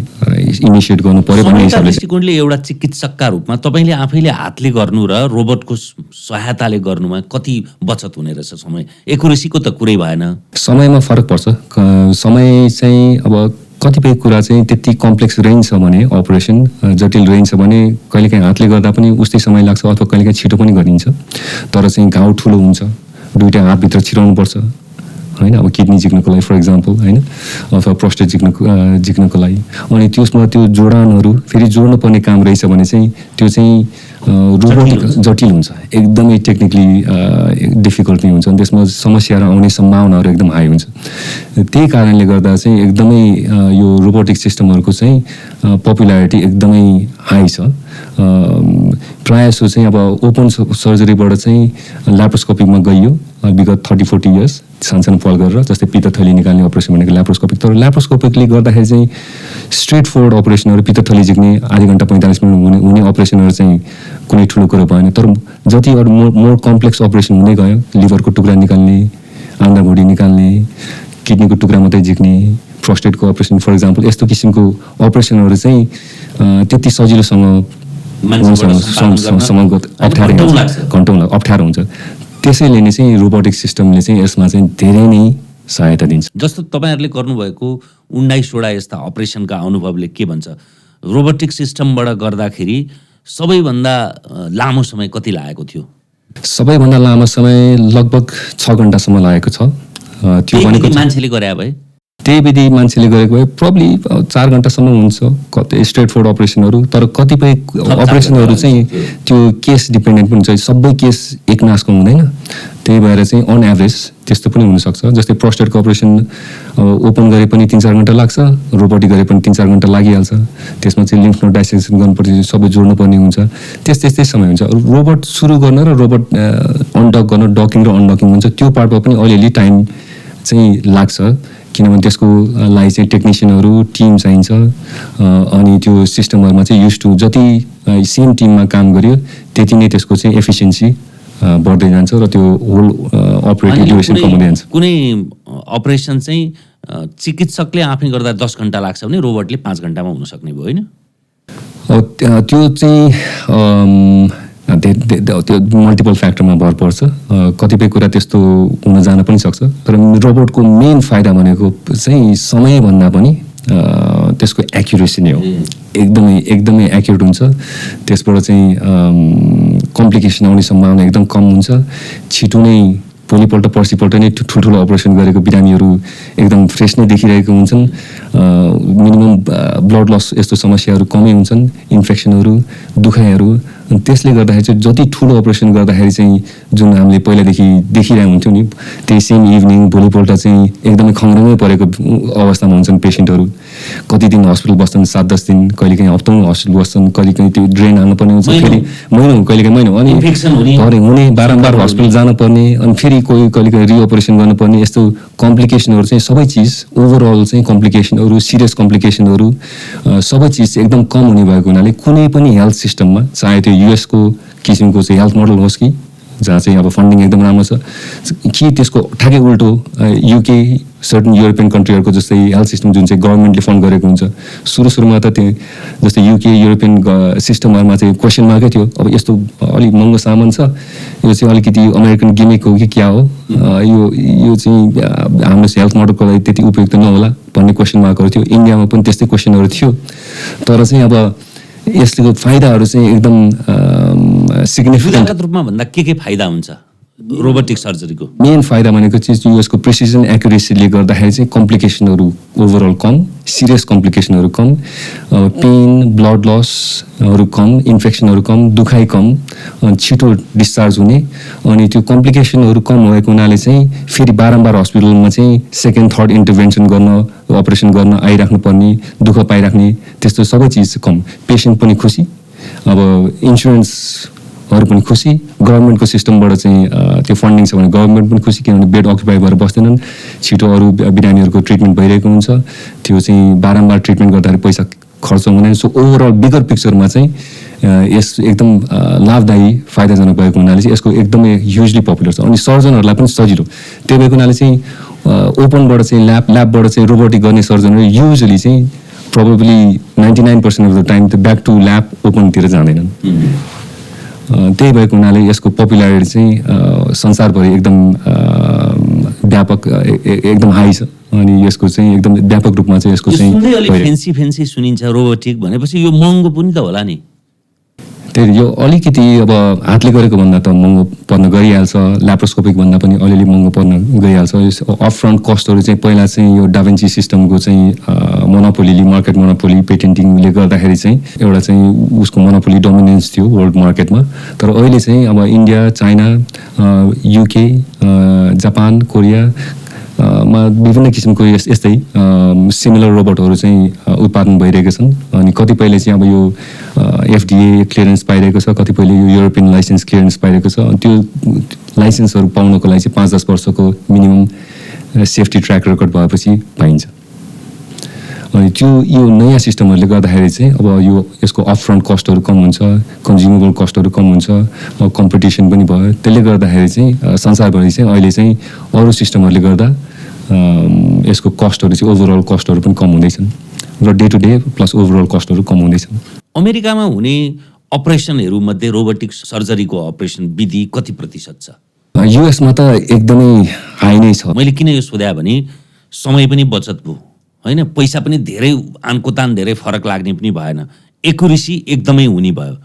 इनिसिएट गर्नु पर्यो भन्ने हिसाबले दृष्टिकोणले एउटा चिकित्सकका रूपमा तपाईँले आफैले हातले गर्नु र रोबोटको सहायताले गर्नुमा कति बचत हुने रहेछ समय? एकुरेसीको त कुरै भएन, समयमा फरक पर्छ। समय चाहिँ अब कतिपय कुरा चाहिँ त्यति कम्प्लेक्स रहन्छ भने अपरेसन जटिल रहन्छ भने कहिलेकाहीँ हातले गर्दा पनि उस्तै समय लाग्छ अथवा कहिलेकाहीँ छिटो पनि गरिन्छ। तर चाहिँ घाउ ठुलो हुन्छ, दुईवटा हातभित्र छिराउनु पर्छ होइन, अब किडनी जिक्नको लागि फर इक्जाम्पल होइन, अथवा प्रोस्टेट जिक्नको लागि। अनि त्यसमा त्यो जोडानहरू फेरि जोड्नु पर्ने काम रहेछ भने चाहिँ त्यो चाहिँ रोबोटिक जटिल हुन्छ, एकदमै टेक्निकली डिफिकल्ट नै हुन्छ। अनि त्यसमा समस्याहरू आउने सम्भावनाहरू एकदम हाई हुन्छ। त्यही कारणले गर्दा चाहिँ एकदमै यो रोबोटिक सिस्टमहरूको चाहिँ पपुलारिटी एकदमै हाई छ। प्रायः जस्तो चाहिँ अब ओपन सर्जरीबाट चाहिँ ल्याप्रोस्कोपिकमा गइयो विगत 30-40 इयर्स, सानसानो पाल गरेर, जस्तै पित्तथली निकाल्ने अपरेसन भनेको ल्याप्रोस्कोपिक। तर ल्याप्रोस्कोपिकले गर्दाखेरि चाहिँ स्ट्रेट फरवर्ड अपरेसनहरू, पित्तथली जिक्ने आधी घन्टा 45 मिनट हुने अपरेसनहरू चाहिँ कुनै ठुलो कुरो भएन। तर जति अरू मोर कम्प्लेक्स अपरेसन हुँदै गयो, लिभरको टुक्रा निकाल्ने, आन्द्रा भुँडी निकाल्ने, किडनीको टुक्रा मात्रै जिक्ने, प्रोस्टेटको अपरेसन फर इक्जाम्पल, यस्तो किसिमको अपरेसनहरू चाहिँ त्यति सजिलोसँग अप्ठ्यारो हुन्छ। त्यसैले नै चाहिँ रोबोटिक सिस्टमले चाहिँ यसमा चाहिँ धेरै नै सहायता दिन्छ। जस्तो तपाईँहरूले गर्नुभएको 19वटा यस्ता अपरेसनका अनुभवले के भन्छ? रोबोटिक सिस्टमबाट गर्दाखेरि सबैभन्दा लामो समय कति लागेको थियो? सबैभन्दा लामो समय लगभग 6 घन्टासम्म लागेको छ। त्यो भनेको मान्छेले गरे भए त्यही विधि मान्छेले गरेको भए प्रब्ली 4 घन्टासम्म हुन्छ कतै स्ट्रेट फरवर्ड अपरेसनहरू। तर कतिपय अपरेसनहरू चाहिँ त्यो केस डिपेन्डेन्ट पनि हुन्छ, सबै केस एक नासको हुँदैन। त्यही भएर चाहिँ अन एभरेज त्यस्तो पनि हुनसक्छ। जस्तै प्रोस्टेटको अपरेसन ओपन गरे पनि 3-4 घन्टा लाग्छ, रोबोटिक गरे पनि 3-4 घन्टा लागिहाल्छ। त्यसमा चाहिँ लिम्फ नोड डाइसेक्सन गर्नुपर्छ, सबै जोड्नुपर्ने हुन्छ, त्यस्तै समय हुन्छ। रोबोट सुरु गर्न र रोबोट अनडक गर्न, डकिङ र अनडकिङ हुन्छ, त्यो पार्टमा पनि अलिअलि टाइम चाहिँ लाग्छ, किनभने त्यसको लागि चाहिँ टेक्निसियनहरू टिम चाहिन्छ। अनि त्यो सिस्टमहरूमा चाहिँ युज टु जति सेम टिममा काम गर्यो त्यति नै त्यसको चाहिँ एफिसियन्सी बढ्दै जान्छ र त्यो होल अपरेटिङ ड्युरेसन कम हुँदै जान्छ। कुनै अपरेसन चाहिँ चिकित्सकले आफै गर्दा 10 घन्टा लाग्छ भने रोबोटले 5 घन्टामा हुन सक्ने भयो होइन? त्यो चाहिँ त्यो मल्टिपल फ्याक्टरमा भर पर्छ। कतिपय कुरा त्यस्तो हुन जान पनि सक्छ, तर रोबोटको मेन फाइदा भनेको चाहिँ समयभन्दा पनि त्यसको एक्युरेसी नै हो। एकदमै एक्युरेट हुन्छ, त्यसबाट चाहिँ कम्प्लिकेसन आउने सम्भावना एकदम कम हुन्छ। छिटो नै भोलिपल्ट पर्सिपल्ट नै ठुल्ठुलो अपरेसन गरेको बिरामीहरू एकदम फ्रेस नै देखिरहेको हुन्छन्। मिनिमम ब्लड लस यस्तो समस्याहरू कमै हुन्छन्, इन्फेक्सनहरू, दुखाइहरू। अनि त्यसले गर्दाखेरि चाहिँ जति ठुलो अपरेसन गर्दाखेरि चाहिँ जुन हामीले पहिलादेखि देखिरहेको हुन्थ्यो नि, त्यही सेम इभिनिङ भोलिपल्ट चाहिँ एकदमै खङ्ग्रमै परेको अवस्थामा हुन्छन् पेसेन्टहरू। कति दिन हस्पिटल बस्छन्, 7-10 दिन, कहिलेकाहीँ हप्तामा हस्पिटल बस्छन्, कहिलेकाहीँ त्यो ड्रेन हाल्नुपर्ने हुन्छ, फेरि महिनौ कहिलेकाहीँ महिनौ, अनि भरे हुने, बारम्बार हस्पिटल जानुपर्ने, अनि फेरि कहिलेकाहीँ रिअपरेसन गर्नुपर्ने, यस्तो कम्प्लिकेसनहरू चाहिँ सबै चिज ओभरअल चाहिँ कम्प्लिकेसनहरू, सिरियस कम्प्लिकेसनहरू सबै चिज एकदम कम हुने भएको हुनाले कुनै पनि हेल्थ सिस्टममा, चाहे त्यो युएसको किसिमको चाहिँ हेल्थ मोडल होस् कि जहाँ चाहिँ अब फन्डिङ एकदम राम्रो छ, कि त्यसको ठ्याक्कै उल्टो युके सर्टन युरोपियन कन्ट्रीहरूको जस्तै हेल्थ सिस्टम जुन चाहिँ गभर्मेन्टले फन्ड गरेको हुन्छ, सुरुमा त त्यो जस्तै युके युरोपियन सिस्टमहरूमा चाहिँ क्वेसन मार्कै थियो, अब यस्तो अलिक महँगो सामान छ, यो चाहिँ अलिकति अमेरिकन गिमिक हो कि क्या हो, यो चाहिँ हाम्रो हेल्थ मोडलको लागि त्यति उपयुक्त नहोला भन्ने क्वेसन मार्कहरू थियो। इन्डियामा पनि त्यस्तै क्वेसनहरू थियो। तर चाहिँ अब यसको फाइदाहरू चाहिँ एकदम सिग्निफिकेन्ट रूपमा भन्दा के फाइदा हुन्छ रोबोटिक सर्जरीको? मेन फाइदा भनेको चाहिँ यसको प्रिसिजन एक्युरेसीले गर्दाखेरि चाहिँ कम्प्लिकेसनहरू ओभरअल कम, सिरियस कम्प्लिकेसनहरू कम, पेन, ब्लड लसहरू कम, इन्फेक्सनहरू कम, दुखाइ कम, छिटो डिस्चार्ज हुने। अनि त्यो कम्प्लिकेसनहरू कम भएको हुनाले चाहिँ फेरि बारम्बार हस्पिटलमा चाहिँ सेकेन्ड थर्ड इन्टरभेन्सन गर्न, अपरेसन गर्न आइराख्नु पर्ने, दुःख पाइराख्ने, त्यस्तो सबै चिज कम। पेसेन्ट पनि खुसी, अब इन्सुरेन्सहरू पनि खुसी, गभर्मेन्टको सिस्टमबाट चाहिँ त्यो फन्डिङ छ भने गभर्मेन्ट पनि खुसी, किनभने बेड अक्युपाई भएर बस्दैनन्, छिटो अरू बिरामीहरूको ट्रिटमेन्ट भइरहेको हुन्छ, त्यो चाहिँ बारम्बार ट्रिटमेन्ट गर्दाखेरि पैसा खर्च हुँदैन। सो ओभरअल बिगर पिक्चरमा चाहिँ यस एकदम लाभदायी फाइदाजनक भएको हुनाले चाहिँ यसको एकदमै ह्युजली पपुलर छ। अनि सर्जनहरूलाई पनि सजिलो, त्यही भएको हुनाले चाहिँ ओपनबाट चाहिँ ल्याबबाट चाहिँ रोबोटिक गर्ने सर्जनहरू युजली चाहिँ प्रोबेबली 99% अफ द टाइम त ब्याक टु ल्याब ओपनतिर जाँदैनन्। त्यही भएको हुनाले यसको पपुलारिटी चाहिँ संसारभरि एकदम व्यापक एकदम हाई छ। अनि यसको चाहिँ एकदम व्यापक रूपमा चाहिँ यसको चाहिँ फेन्सी सुनिन्छ रोबोटिक भनेपछि यो महँगो पनि त होला नि? त्यही यो अलिकति अब हातले गरेको भन्दा त महँगो पर्न गइहाल्छ, ल्याप्रोस्कोपिक भन्दा पनि अलिअलि महँगो पर्न गइहाल्छ। अपफ्रन्ट कस्टहरू चाहिँ पहिला चाहिँ यो डाभिन्ची सिस्टमको चाहिँ मोनोपोलीले, मार्केट मोनोपोली पेटेन्टिङले गर्दाखेरि चाहिँ एउटा चाहिँ उसको मोनोपोली डोमिनेन्स थियो वर्ल्ड मार्केटमा। तर अहिले चाहिँ अब India, China, UK, Japan, Korea मा विभिन्न किसिमको यस्तै सिमिलर रोबोटहरू चाहिँ उत्पादन भइरहेका छन्। अनि कतिपयले चाहिँ अब यो एफडिए क्लियरेन्स पाइरहेको छ, कतिपयले यो युरोपियन लाइसेन्स क्लियरेन्स पाइरहेको छ। त्यो लाइसेन्सहरू पाउनको लागि चाहिँ 5-10 वर्षको मिनिमम सेफ्टी ट्र्याक रेकर्ड भएपछि पाइन्छ। अनि त्यो यो नयाँ सिस्टमहरूले गर्दाखेरि चाहिँ अब यो यसको अपफ्रन्ट कस्टहरू कम हुन्छ, कन्ज्युमेबल कस्टहरू कम हुन्छ, कम्पिटिसन पनि भयो। त्यसले गर्दाखेरि चाहिँ संसारभरि चाहिँ अहिले चाहिँ अरू सिस्टमहरूले गर्दा यसको कस्टहरू चाहिँ ओभरअल कस्टहरू पनि कम हुँदैछन् र day to day plus overall कस्टहरू कम हुँदैछन्। अमेरिकामा हुने अपरेसनहरू मध्ये रोबोटिक सर्जरीको अपरेसन विधि कति प्रतिशत छ? युएसमा त एकदमै हाई नै छ। मैले किन यो सोधेँ भने समय पनि बचत भयो होइन, पैसा पनि धेरै आनको तान धेरै फरक लाग्ने पनि भएन, एकुरेसी एकदमै हुने भयो।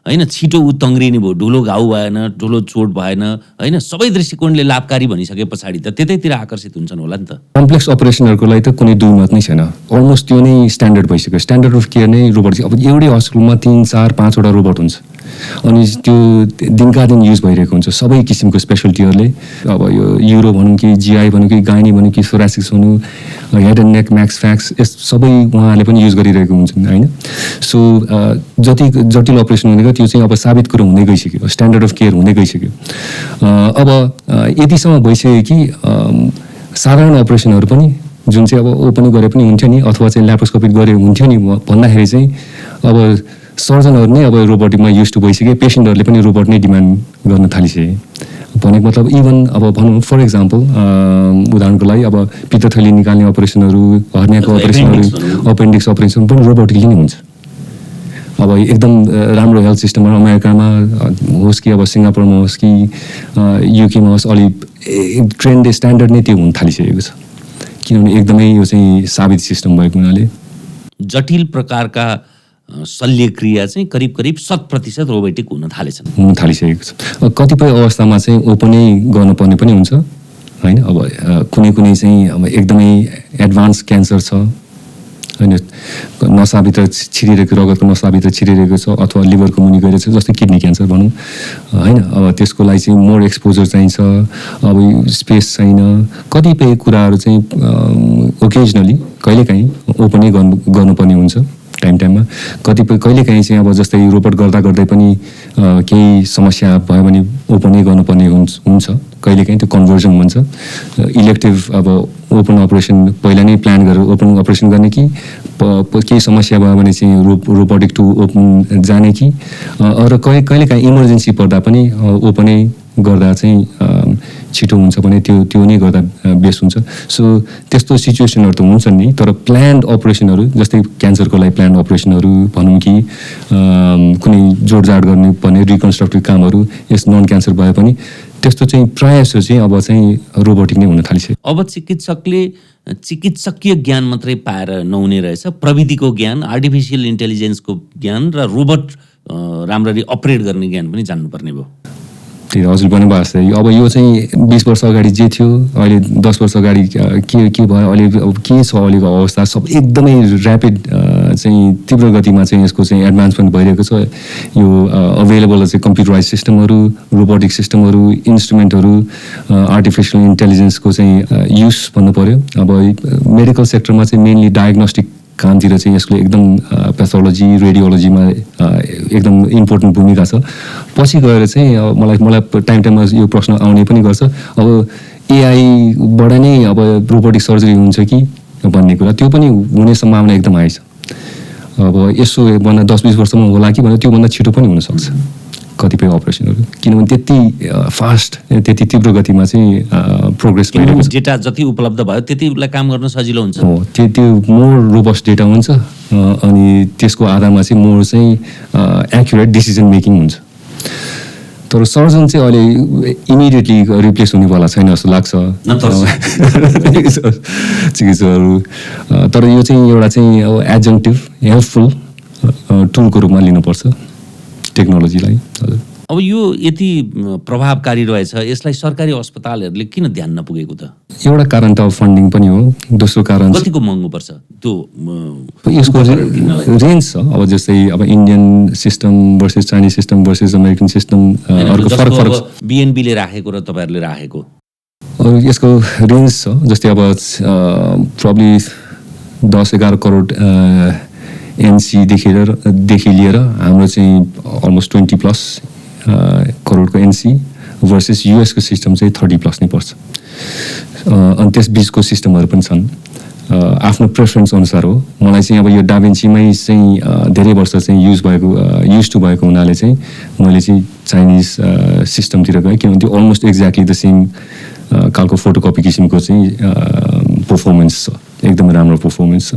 होइन, छिटो ऊ तङ्ग्रिने भयो, ठुलो घाउ भएन, ठुलो चोट भएन, होइन, सबै दृष्टिकोणले लाभकारी भनिसके पछाडि त त्यतैतिर आकर्षित हुन्छन् होला नि त। कम्प्लेक्स अपरेसनहरूको लागि त कुनै दुईमत नै छैन, अलमोस्ट त्यो नै स्ट्यान्डर्ड भइसक्यो। स्ट्यान्डर्ड अफ केयर नै रोबोट। अब एउटै हस्पिटलमा 3, 4, 5वटा रोबोट हुन्छ अनि त्यो दिनका दिन युज भइरहेको हुन्छ सबै किसिमको स्पेसलिटीहरूले। अब यो युरो भनौँ कि जिआई भनौँ कि गाइनी भनौँ कि सोरासिक्स भनौँ, head and neck, max fax, यस सबै उहाँले पनि युज गरिरहेको हुन्छन् होइन। सो जति जटिल अपरेसन हुने त्यो चाहिँ अब साबित कुरो हुँदै गइसक्यो, स्ट्यान्डर्ड अफ केयर हुँदै गइसक्यो। अब यतिसम्म भइसक्यो कि साधारण अपरेसनहरू पनि जुन चाहिँ अब ओपन गरे पनि हुन्थ्यो नि अथवा चाहिँ ल्याप्रोस्कोपिक गरे हुन्थ्यो नि भन्दाखेरि चाहिँ अब सर्जनहरू नै अब रोबोटिकमा युज टु भइसके, पेसेन्टहरूले पनि रोबोट नै डिमान्ड गर्न थालिसके। भनेको मतलब इभन अब भनौँ फर इक्जाम्पल उदाहरणको लागि अब पित्तथैली निकाल्ने अपरेसनहरू, हर्नियाको अपरेसनहरू, अपेन्डिक्स अपरेसन पनि रोबोटिकली नै हुन्छ। अब एकदम राम्रो हेल्थ सिस्टममा अमेरिकामा होस् कि अब सिङ्गापुरमा होस् कि युकेमा होस्, अलि ट्रेन्ड स्ट्यान्डर्ड नै त्यो हुन थालिसकेको छ, किनभने एकदमै यो चाहिँ साबित सिस्टम भएको हुनाले। जटिल प्रकारका शल्यक्रिया चाहिँ करिब 100% रोबोटिक हुन थालिसकेको छ। कतिपय अवस्थामा चाहिँ ओपनै गर्नुपर्ने पनि हुन्छ होइन। अब कुनै चाहिँ अब एकदमै एडभान्स क्यान्सर छ होइन, नसाभित्र छिरिरहेको, रगतको नसाभित्र छिरिरहेको छ अथवा लिभरको मुनि गएर छ, जस्तै किडनी क्यान्सर भनौँ होइन। अब त्यसको लागि चाहिँ मोर एक्सपोजर चाहिन्छ, अब स्पेस छैन। कतिपय कुराहरू चाहिँ ओकेजनली कहिलेकाहीँ ओपनै गर्नुपर्ने हुन्छ टाइममा। कहिलेकाहीँ चाहिँ अब जस्तै रोबोट गर्दै पनि केही समस्या भयो भने ओपनै गर्नुपर्ने हुन्छ। कहिलेकाहीँ त्यो कन्भर्जन भन्छ, इलेक्टिभ अब ओपन अपरेसन पहिला नै प्लान गरेर ओपन अपरेसन गर्ने कि केही समस्या भयो भने चाहिँ रोबोटिक टु ओपन जाने कि, र कहिलेकाहीँ इमर्जेन्सी पर्दा पनि ओपनै गर्दा चाहिँ छिटो हुन्छ भने त्यो नै गर्दा बेस्ट हुन्छ। सो त्यस्तो सिचुएसनहरू त हुन्छ नि, तर प्लान्ड अपरेसनहरू जस्तै क्यान्सरको लागि प्लान्ड अपरेसनहरू भनौँ कि कुनै जोडजाड गर्नुपर्ने रिकन्स्ट्रक्टिभ कामहरू, यस नन क्यान्सर भए पनि त्यस्तो चाहिँ प्रायः जस्तो चाहिँ अब चाहिँ रोबोटिक नै हुन थालिसक्यो। अब चिकित्सकले चिकित्सकीय ज्ञान मात्रै पाएर नहुने रहेछ, प्रविधिको ज्ञान, आर्टिफिसियल इन्टेलिजेन्सको ज्ञान र रोबोट राम्ररी अपरेट गर्ने ज्ञान पनि जान्नुपर्ने भयो। त्यही हजुर भन्नुभएको जस्तै अब यो चाहिँ 20 वर्ष अगाडि जे थियो, अहिले 10 वर्ष अगाडि के भयो, अहिले अब के छ अहिलेको अवस्था, सब एकदमै ऱ्यापिड चाहिँ तीव्र गतिमा चाहिँ यसको चाहिँ एडभान्समेन्ट भइरहेको छ। यो अभाइलेबल चाहिँ कम्प्युटराइज सिस्टमहरू, रोबोटिक सिस्टमहरू, इन्स्ट्रुमेन्टहरू, आर्टिफिसियल इन्टेलिजेन्सको चाहिँ युज भन्नु पऱ्यो। अब मेडिकल सेक्टरमा चाहिँ मेनली डायग्नोस्टिक कामतिर चाहिँ यसको एकदम पेथोलोजी, रेडियोलोजीमा एकदम इम्पोर्टेन्ट भूमिका छ। पछि गएर चाहिँ मलाई टाइममा यो प्रश्न आउने पनि गर्छ, अब एआईबाट नै अब रोबोटिक सर्जरी हुन्छ कि भन्ने कुरा, त्यो पनि हुने सम्भावना एकदम हाई छ। अब यसो भन्दा 10-20 वर्षमा होला कि भन्दा त्योभन्दा छिटो पनि हुनसक्छ कतिपय अपरेसनहरू, किनभने त्यति फास्ट, त्यति तीव्र गतिमा चाहिँ प्रोग्रेस भइरहेको छ। डेटा जति उपलब्ध भयो त्यति उसलाई काम गर्न सजिलो हुन्छ। हो, त्यो मोर रोबस्ट डेटा हुन्छ अनि त्यसको आधारमा चाहिँ मोर चाहिँ एक्युरेट डिसिजन मेकिङ हुन्छ। तर सर्जन चाहिँ अहिले इमिडिएटली रिप्लेस हुनेवाला छैन जस्तो लाग्छ चिकित्सकहरू। तर यो चाहिँ एउटा चाहिँ एडजङ्क्टिभ हेल्पफुल टुलको रूपमा लिनुपर्छ टेक्नोलोजीलाई। अब यो यति प्रभावकारी रहेछ, यसलाई सरकारी अस्पतालहरूले किन ध्यान नपुगेको त? एउटा कारण त फन्डिङ पनि हो, दोस्रो कारण कतिको महँगो पर्छ त्यो? यसको रेन्ज छ। अब जस्तै अब Indian system versus Chinese system versus American system, अर्को फरक बिएनबीले राखेको र तपाईँहरूले राखेको यसको रेन्ज छ। जस्तै अब प्रब्ली 10-11 करोड एनसीदेखि लिएर हाम्रो चाहिँ अलमोस्ट 20+ करोडको एनसी भर्सेस युएसको सिस्टम चाहिँ 30+ नै पर्छ। अनि त्यस बिचको सिस्टमहरू पनि छन्, आफ्नो प्रेफरेन्स अनुसार हो। मलाई चाहिँ अब यो डाभिन्चीमै चाहिँ धेरै वर्ष चाहिँ युज टु भएको हुनाले चाहिँ मैले चाहिँ चाइनिज सिस्टमतिर गएँ, किनभने त्यो अलमोस्ट एक्ज्याक्टली द सेम खालको फोटोकपी किसिमको चाहिँ पर्फर्मेन्स छ, एकदमै राम्रो पर्फर्मेन्स छ।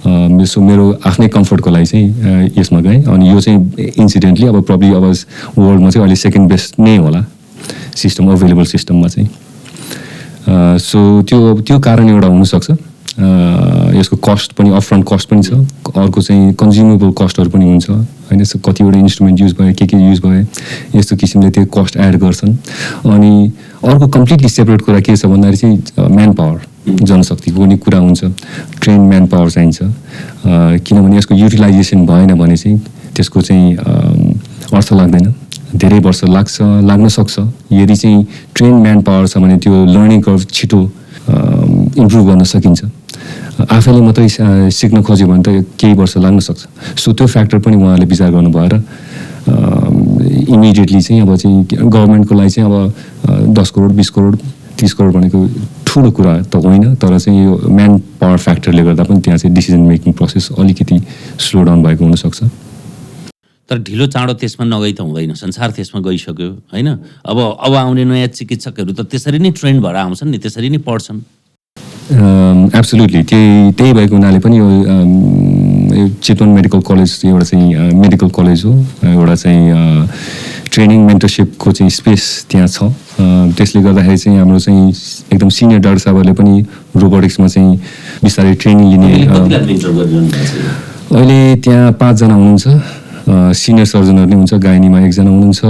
सो मेरो आफ्नै कम्फर्टको लागि चाहिँ यसमा गएँ। अनि यो चाहिँ इन्सिडेन्टली अब प्रब्ली अब वर्ल्डमा चाहिँ अहिले सेकेन्ड बेस्ट नै होला सिस्टम, अभाइलेबल सिस्टममा चाहिँ। सो त्यो कारण एउटा हुनसक्छ, यसको कस्ट पनि अपफ्रन्ट कस्ट पनि छ, अर्को चाहिँ कन्ज्युमेबल कस्टहरू पनि हुन्छ होइन। कतिवटा इन्स्ट्रुमेन्ट युज भए के युज भए यस्तो किसिमले त्यो कस्ट एड गर्छन्। अनि अर्को कम्प्लिटली सेपरेट कुरा के छ भन्दाखेरि चाहिँ म्यान पावर, जनशक्तिको पनि कुरा हुन्छ। ट्रेन म्यान पावर चाहिन्छ, किनभने यसको युटिलाइजेसन भएन भने चाहिँ त्यसको चाहिँ अर्थ लाग्दैन, धेरै वर्ष लाग्न सक्छ। यदि चाहिँ ट्रेन म्यान पावर छ भने त्यो लर्निङ कर्भ छिटो इम्प्रुभ गर्न सकिन्छ। आफैले मात्रै सिक्न खोज्यो भने त केही वर्ष लाग्न सक्छ। सो त्यो फ्याक्टर पनि उहाँहरूले विचार गर्नु भएर इमिडिएटली चाहिँ अब चाहिँ गभर्मेन्टको लागि चाहिँ अब 10 करोड 20 करोड 30 करोड भनेको ठुलो कुरा त होइन, तर चाहिँ यो म्यान पावर फ्याक्टरले गर्दा पनि त्यहाँ चाहिँ डिसिजन मेकिङ प्रोसेस अलिकति स्लो डाउन भएको हुनसक्छ। तर ढिलो चाँडो त्यसमा नगई त हुँदैन, संसार त्यसमा गइसक्यो होइन। अब आउने नयाँ चिकित्सकहरू त त्यसरी नै ट्रेन्ड भएर आउँछन् नि, त्यसरी नै पढ्छन्। एब्सोल्युटली त्यही भएको हुनाले पनि यो चितवन मेडिकल कलेज एउटा चाहिँ मेडिकल कलेज हो, एउटा चाहिँ ट्रेनिङ मेन्टरसिपको चाहिँ स्पेस त्यहाँ छ। त्यसले गर्दाखेरि चाहिँ हाम्रो चाहिँ एकदम सिनियर डाक्टर साहबहरूले पनि रोबोटिक्समा चाहिँ बिस्तारै ट्रेनिङ लिने। अहिले त्यहाँ 5 जना हुनुहुन्छ, सिनियर सर्जनहरू नै हुन्छ, गाइनीमा 1 जना हुनुहुन्छ,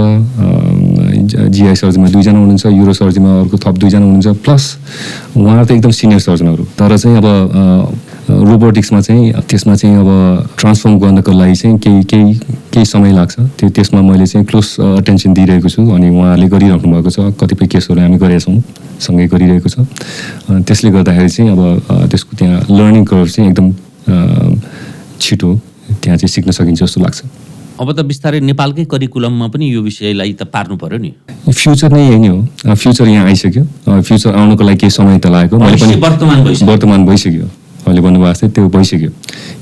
जिआई सर्जनमा 2 जना हुनुहुन्छ, युरो सर्जनमा अर्को थप 2 जना हुनुहुन्छ, प्लस उहाँहरू त एकदम सिनियर सर्जनहरू। तर चाहिँ अब रोबोटिक्समा चाहिँ त्यसमा चाहिँ अब ट्रान्सफर्म गर्नको लागि चाहिँ केही समय लाग्छ। त्यसमा मैले चाहिँ क्लोज अटेन्सन दिइरहेको छु अनि उहाँहरूले गरिराख्नु भएको छ। कतिपय केसहरू हामी गरेका छौँ, सँगै गरिरहेको छ। त्यसले गर्दाखेरि चाहिँ अब त्यसको त्यहाँ लर्निङ कर्भ चाहिँ एकदम छिटो त्यहाँ चाहिँ सिक्न सकिन्छ जस्तो लाग्छ। अब त बिस्तारै नेपालकै करिकुलममा पनि यो विषयलाई त पार्नु पर्यो नि। फ्युचर नै यही नै हो, फ्युचर यहाँ आइसक्यो। फ्युचर आउनको लागि केही समय त लागेको, मैले पनि वर्तमान भइसक्यो। अहिले भन्नुभएको जस्तै त्यो भइसक्यो,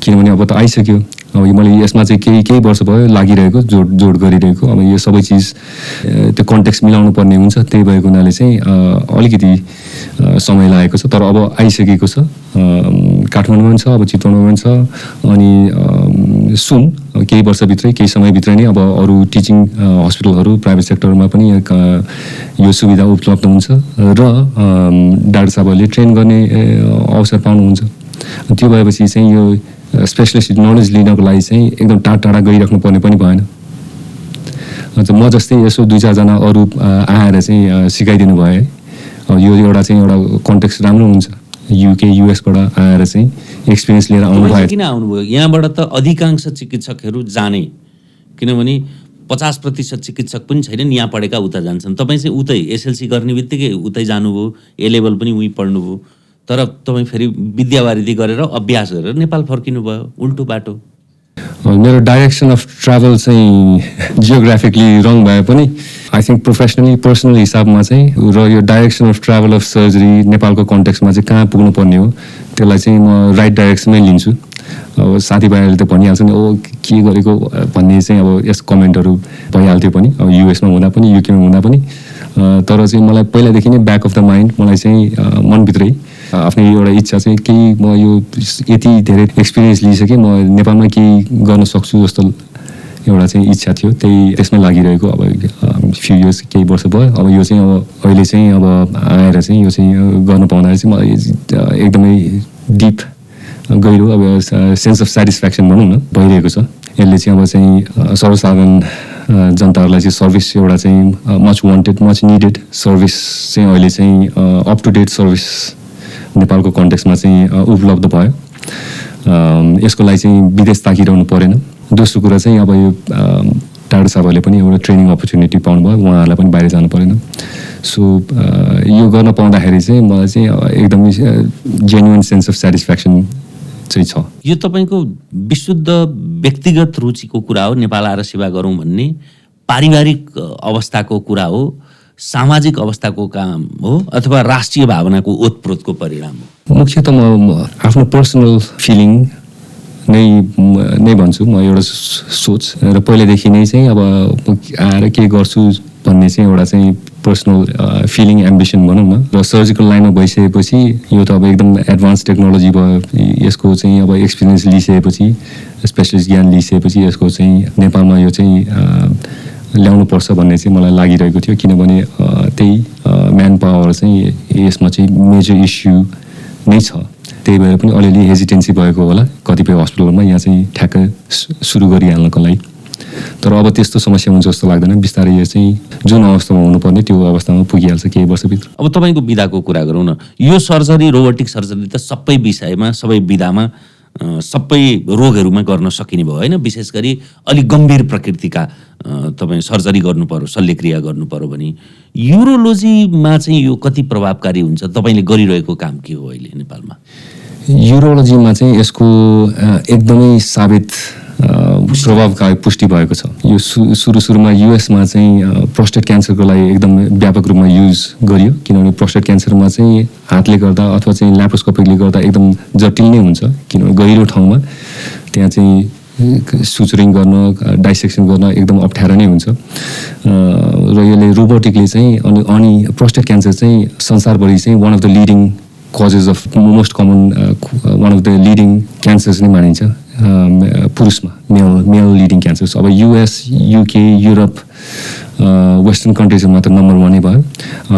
किनभने अब त आइसक्यो। अब मैले यसमा चाहिँ केही वर्ष भयो लागिरहेको, जोड गरिरहेको। अब यो सबै चिज त्यो कन्टेक्स्ट मिलाउनु पर्ने हुन्छ, त्यही भएको हुनाले चाहिँ अलिकति समय लागेको छ। तर अब आइसकेको छ, काठमाडौँमा पनि छ, अब चितवनमा पनि छ। अनि सुन केही वर्षभित्रै केही समयभित्रै नै अब अरू टिचिङ हस्पिटलहरू प्राइभेट सेक्टरमा पनि यो सुविधा उपलब्ध हुन्छ र डाक्टर साहबहरूले ट्रेन गर्ने अवसर पाउनुहुन्छ। त्यो भएपछि चाहिँ यो स्पेसलिस्ट नलेज लिनको लागि चाहिँ एकदम टाढा गइराख्नु पर्ने पनि भएन। म जस्तै यसो 2-4 जना अरू आएर चाहिँ सिकाइदिनु भयो, यो एउटा चाहिँ एउटा कन्टेक्स्ट राम्रो हुन्छ। युके युएसबाट आएर चाहिँ एक्सपिरियन्स लिएर आउनुभयो। किन आउनुभयो? यहाँबाट त अधिकांश चिकित्सकहरू जाने, किनभने 50% चिकित्सक पनि छैनन् यहाँ पढेका, उता जान्छन्। तपाईँ चाहिँ उतै एसएलसी गर्ने बित्तिकै उतै जानुभयो, ए लेभल पनि उहीँ पढ्नुभयो, तर तपाईँ फेरि विद्यावारिधि गरेर अभ्यास गरेर नेपाल फर्किनु भयो, उल्टो बाटो। मेरो डाइरेक्सन अफ ट्राभल चाहिँ जियोग्राफिकली रङ भए पनि आई थिङ्क प्रोफेसनली पर्सनल हिसाबमा चाहिँ र यो direction of travel of surgery नेपालको कन्टेक्स्टमा चाहिँ कहाँ पुग्नु पर्ने हो त्यसलाई चाहिँ म राइट डाइरेक्सनमै लिन्छु। अब साथीभाइहरूले त भनिहाल्छ नि, ओ के गरेको भन्ने चाहिँ अब यस कमेन्टहरू भइहाल्थ्यो पनि, अब युएसमा हुँदा पनि युकेमा हुँदा पनि। तर चाहिँ मलाई पहिलादेखि नै ब्याक अफ द माइन्ड मलाई चाहिँ मनभित्रै आफ्नो एउटा इच्छा चाहिँ केही म यो यति धेरै एक्सपिरियन्स लिइसकेँ, म नेपालमा केही गर्न सक्छु जस्तो एउटा चाहिँ इच्छा थियो, त्यसमै लागिरहेको। अब फ्यु इयर्स केही वर्ष भयो, अब यो चाहिँ अब अहिले चाहिँ अब आएर चाहिँ यो चाहिँ गर्न पाउँदाखेरि चाहिँ मलाई एकदमै डिप गहिरो अब सेन्स अफ सेटिस्फ्याक्सन भनौँ न भइरहेको छ। यसले चाहिँ अब चाहिँ सर्वसाधारण जनताहरूलाई चाहिँ सर्भिस एउटा चाहिँ much wanted much needed service चाहिँ अहिले चाहिँ अप टु डेट सर्भिस नेपालको कन्टेक्स्टमा चाहिँ उपलब्ध भयो। यसको लागि चाहिँ विदेश ताकिरहनु परेन। दोस्रो कुरा चाहिँ अब यो डाक्टर साहबहरूले पनि एउटा ट्रेनिङ अपर्च्युनिटी पाउनुभयो, उहाँहरूलाई पनि बाहिर जानु परेन। सो यो गर्न पाउँदाखेरि चाहिँ मलाई चाहिँ एकदमै जेन्युन सेन्स अफ सेटिस्फ्याक्सन चाहिँ छ। यो तपाईँको विशुद्ध व्यक्तिगत रुचिको कुरा हो, नेपाल आएर सेवा गरौँ भन्ने, पारिवारिक अवस्थाको कुरा हो, सामाजिक अवस्थाको काम हो, अथवा राष्ट्रिय भावनाको ओतप्रोतको परिणाम हो? मुख्यतः म आफ्नो पर्सनल फिलिङ नै भन्छु। म एउटा सोच र पहिलेदेखि नै चाहिँ अब आएर के गर्छु भन्ने चाहिँ एउटा चाहिँ पर्सनल फिलिङ एम्बिसन भनौँ न। र सर्जिकल लाइनमा भइसकेपछि यो त अब एकदम एडभान्स टेक्नोलोजी भयो, यसको चाहिँ अब एक्सपिरियन्स लिइसकेपछि स्पेसलिस्ट ज्ञान लिइसकेपछि यसको चाहिँ नेपालमा यो चाहिँ ल्याउनुपर्छ भन्ने चाहिँ मलाई लागिरहेको थियो, किनभने त्यही म्यान पावर चाहिँ यसमा चाहिँ मेजर इस्यु नै छ। त्यही भएर पनि अलिअलि हेजिटेन्सी भएको होला कतिपय हस्पिटलमा यहाँ चाहिँ ठ्याक्कै सुरु गरिहाल्नको लागि। तर अब त्यस्तो समस्या हुन्छ जस्तो लाग्दैन, बिस्तारै यो चाहिँ जुन अवस्थामा हुनुपर्ने त्यो अवस्थामा पुगिहाल्छ केही वर्षभित्र। अब तपाईँको विधाको कुरा गरौँ न, यो सर्जरी रोबोटिक सर्जरी त सबै विषयमा सबै विधामा सबै रोगहरूमा गर्न सकिने भयो होइन? विशेष गरी अलिक गम्भीर प्रकृतिका तपाईँ सर्जरी गर्नु पर्यो, शल्यक्रिया गर्नु पर्यो भने युरोलोजीमा चाहिँ यो कति प्रभावकारी हुन्छ? तपाईँले गरिरहेको काम के हो अहिले नेपालमा? युरोलोजीमा चाहिँ यसको एकदमै साबित प्रभावकारी पुष्टि भएको छ। यो सुरुमा युएसमा चाहिँ प्रोस्टेट क्यान्सरको लागि एकदम व्यापक रूपमा युज गरियो, किनभने प्रोस्टेट क्यान्सरमा चाहिँ हातले गर्दा अथवा चाहिँ ल्याप्रोस्कोपीले गर्दा एकदम जटिल नै हुन्छ, किनभने गहिरो ठाउँमा त्यहाँ चाहिँ सुचरिङ गर्न, डाइसेक्सन गर्न एकदम अप्ठ्यारो नै हुन्छ। र यसले रोबोटिकले चाहिँ अनि प्रोस्टेट क्यान्सर चाहिँ संसारभरि चाहिँ one of the leading causes of most common one of the leading cancers नै मानिन्छ पुरुषमा, मेल लिडिङ क्यान्सर्स। अब युएस, युके, युरोप, वेस्टर्न कन्ट्रिजहरूमा त नम्बर 1 नै भयो।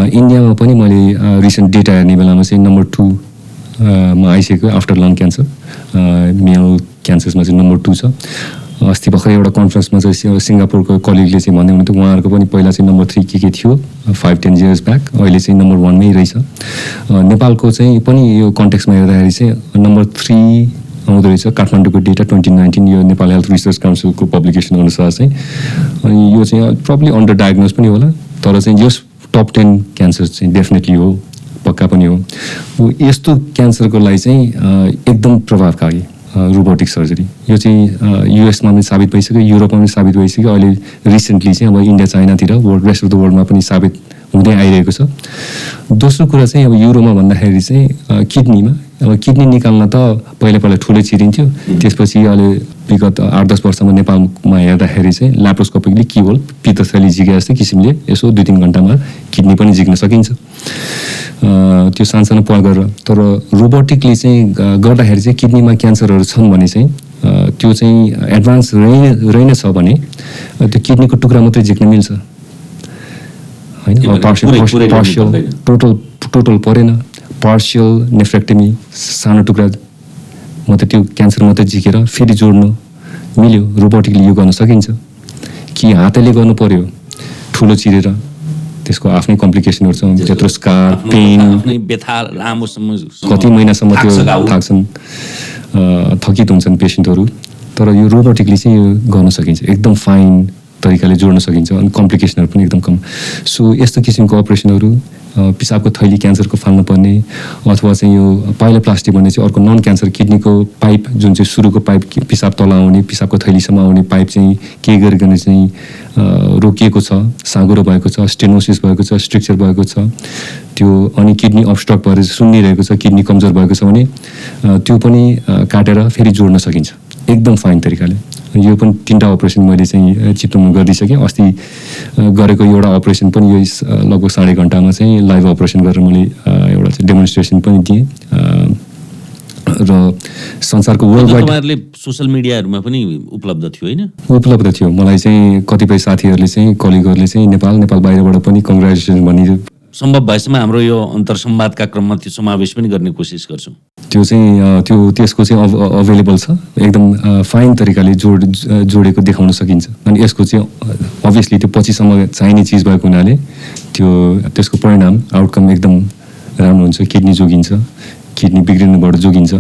इन्डियामा पनि मैले रिसेन्ट डेटा हेर्ने बेलामा चाहिँ नम्बर 2 मा आइसक्यो आफ्टर लङ क्यान्सर। मेल क्यान्सर्समा चाहिँ नम्बर 2 छ। अस्ति भर्खर एउटा कन्फरेन्समा चाहिँ सिङ्गापुरको कलिगले चाहिँ भन्दै हुनुहुन्थ्यो उहाँहरूको पनि पहिला चाहिँ नम्बर 3 के थियो 5-10 इयर्स ब्याक, अहिले चाहिँ नम्बर 1 मै रहेछ। नेपालको चाहिँ पनि यो कन्टेक्समा हेर्दाखेरि चाहिँ नम्बर 3 आउँदो रहेछ। काठमाडौँको डेटा 2019 यो नेपाल हेल्थ रिसर्च काउन्सिलको पब्लिकेसन अनुसार चाहिँ। अनि यो चाहिँ प्रब्ली अन्डर डायग्नोज पनि होला, तर चाहिँ यो टप 10 क्यान्सर चाहिँ डेफिनेटली हो, पक्का पनि हो। यस्तो क्यान्सरको लागि चाहिँ एकदम प्रभावकारी रोबोटिक सर्जरी यो चाहिँ युएसमा पनि साबित भइसक्यो, युरोपमा पनि साबित भइसक्यो, अहिले रिसेन्टली चाहिँ अब इन्डिया, चाइनातिर रेस्ट अफ द वर्ल्डमा पनि साबित हुँदै आइरहेको छ। दोस्रो कुरा चाहिँ अब युरोमा भन्दाखेरि चाहिँ किडनीमा, अब किडनी निकाल्न त पहिला ठुलै चिरिन्थ्यो, त्यसपछि अहिले विगत 8-10 वर्षमा नेपालमा हेर्दाखेरि चाहिँ ल्याप्रोस्कोपिकली किहोल पित्तथली जिगे जस्तै किसिमले यसो 2-3 घन्टामा किडनी पनि जिग्न सकिन्छ, त्यो सानसानो पल गरेर। तर रोबोटिकले चाहिँ गर्दाखेरि चाहिँ किडनीमा क्यान्सरहरू छन् भने चाहिँ त्यो चाहिँ एडभान्स रहेनछ भने त्यो किडनीको टुक्रा मात्रै झिक्न मिल्छ होइन। पार्सियल टोटल परेन, पार्सियल नेफ्रेक्टमी सानो टुक्रा मात्रै त्यो क्यान्सर मात्रै झिकेर फेरि जोड्नु मिल्यो। रोबोटिकली यो गर्न सकिन्छ कि हातले गर्नु पर्यो ठुलो चिरेर, त्यसको आफ्नै कम्प्लिकेसनहरू छ, त्यत्रो स्कार, पेन, कति महिनासम्म त्यो थाक्छन्, थकित हुन्छन् पेसेन्टहरू। तर यो रोबोटिकली चाहिँ यो गर्न सकिन्छ, एकदम फाइन तरिकाले जोड्न सकिन्छ अनि कम्प्लिकेसनहरू पनि एकदम कम। सो यस्तो किसिमको अपरेसनहरू पिसाबको थैली क्यान्सरको फाल्नुपर्ने अथवा चाहिँ यो पाइलोप्लास्टी भन्ने चाहिँ अर्को नन क्यान्सर किडनीको पाइप जुन चाहिँ सुरुको पाइप पिसाब तल आउने पिसाबको थैलीसम्म आउने पाइप चाहिँ केही गरिकन चाहिँ रोकिएको छ, साँगुरो भएको छ, स्टेनोसिस भएको छ, स्ट्रक्चर भएको छ त्यो, अनि किडनी अब्स्ट्रक्ट भएर सुन्निरहेको छ, किडनी कमजोर भएको छ भने त्यो पनि काटेर फेरि जोड्न सकिन्छ एकदम फाइन तरिकाले। यो पनि 3टा अपरेसन मैले चाहिँ चिप्लोमा गरिदिइसकेँ। अस्ति गरेको एउटा अपरेसन पनि यो लगभग 1.5 घन्टामा चाहिँ लाइभ अपरेसन गरेर मैले एउटा चाहिँ डेमोन्स्ट्रेसन पनि दिएँ र संसारको वर्ल्ड वाइड तपाईँहरूले सोसल मिडियाहरूमा पनि उपलब्ध थियो होइन? उपलब्ध थियो। मलाई चाहिँ कतिपय साथीहरूले चाहिँ कलिगहरूले चाहिँ नेपाल बाहिरबाट पनि कङ्ग्रेचुलेसन भनी सम्भव भएसम्म हाम्रो यो अन्तर्संवादका क्रममा त्यो समावेश पनि गर्ने कोसिस गर्छौँ। त्यो चाहिँ त्यसको चाहिँ अभाइलेबल छ, एकदम फाइन तरिकाले जोडेको देखाउन सकिन्छ। अनि यसको चाहिँ अभियसली त्यो पछिसम्म चाहिने चिज भएको हुनाले त्यसको परिणाम आउटकम एकदम राम्रो हुन्छ। किडनी जोगिन्छ, किडनी बिग्रिनुबाट जोगिन्छ,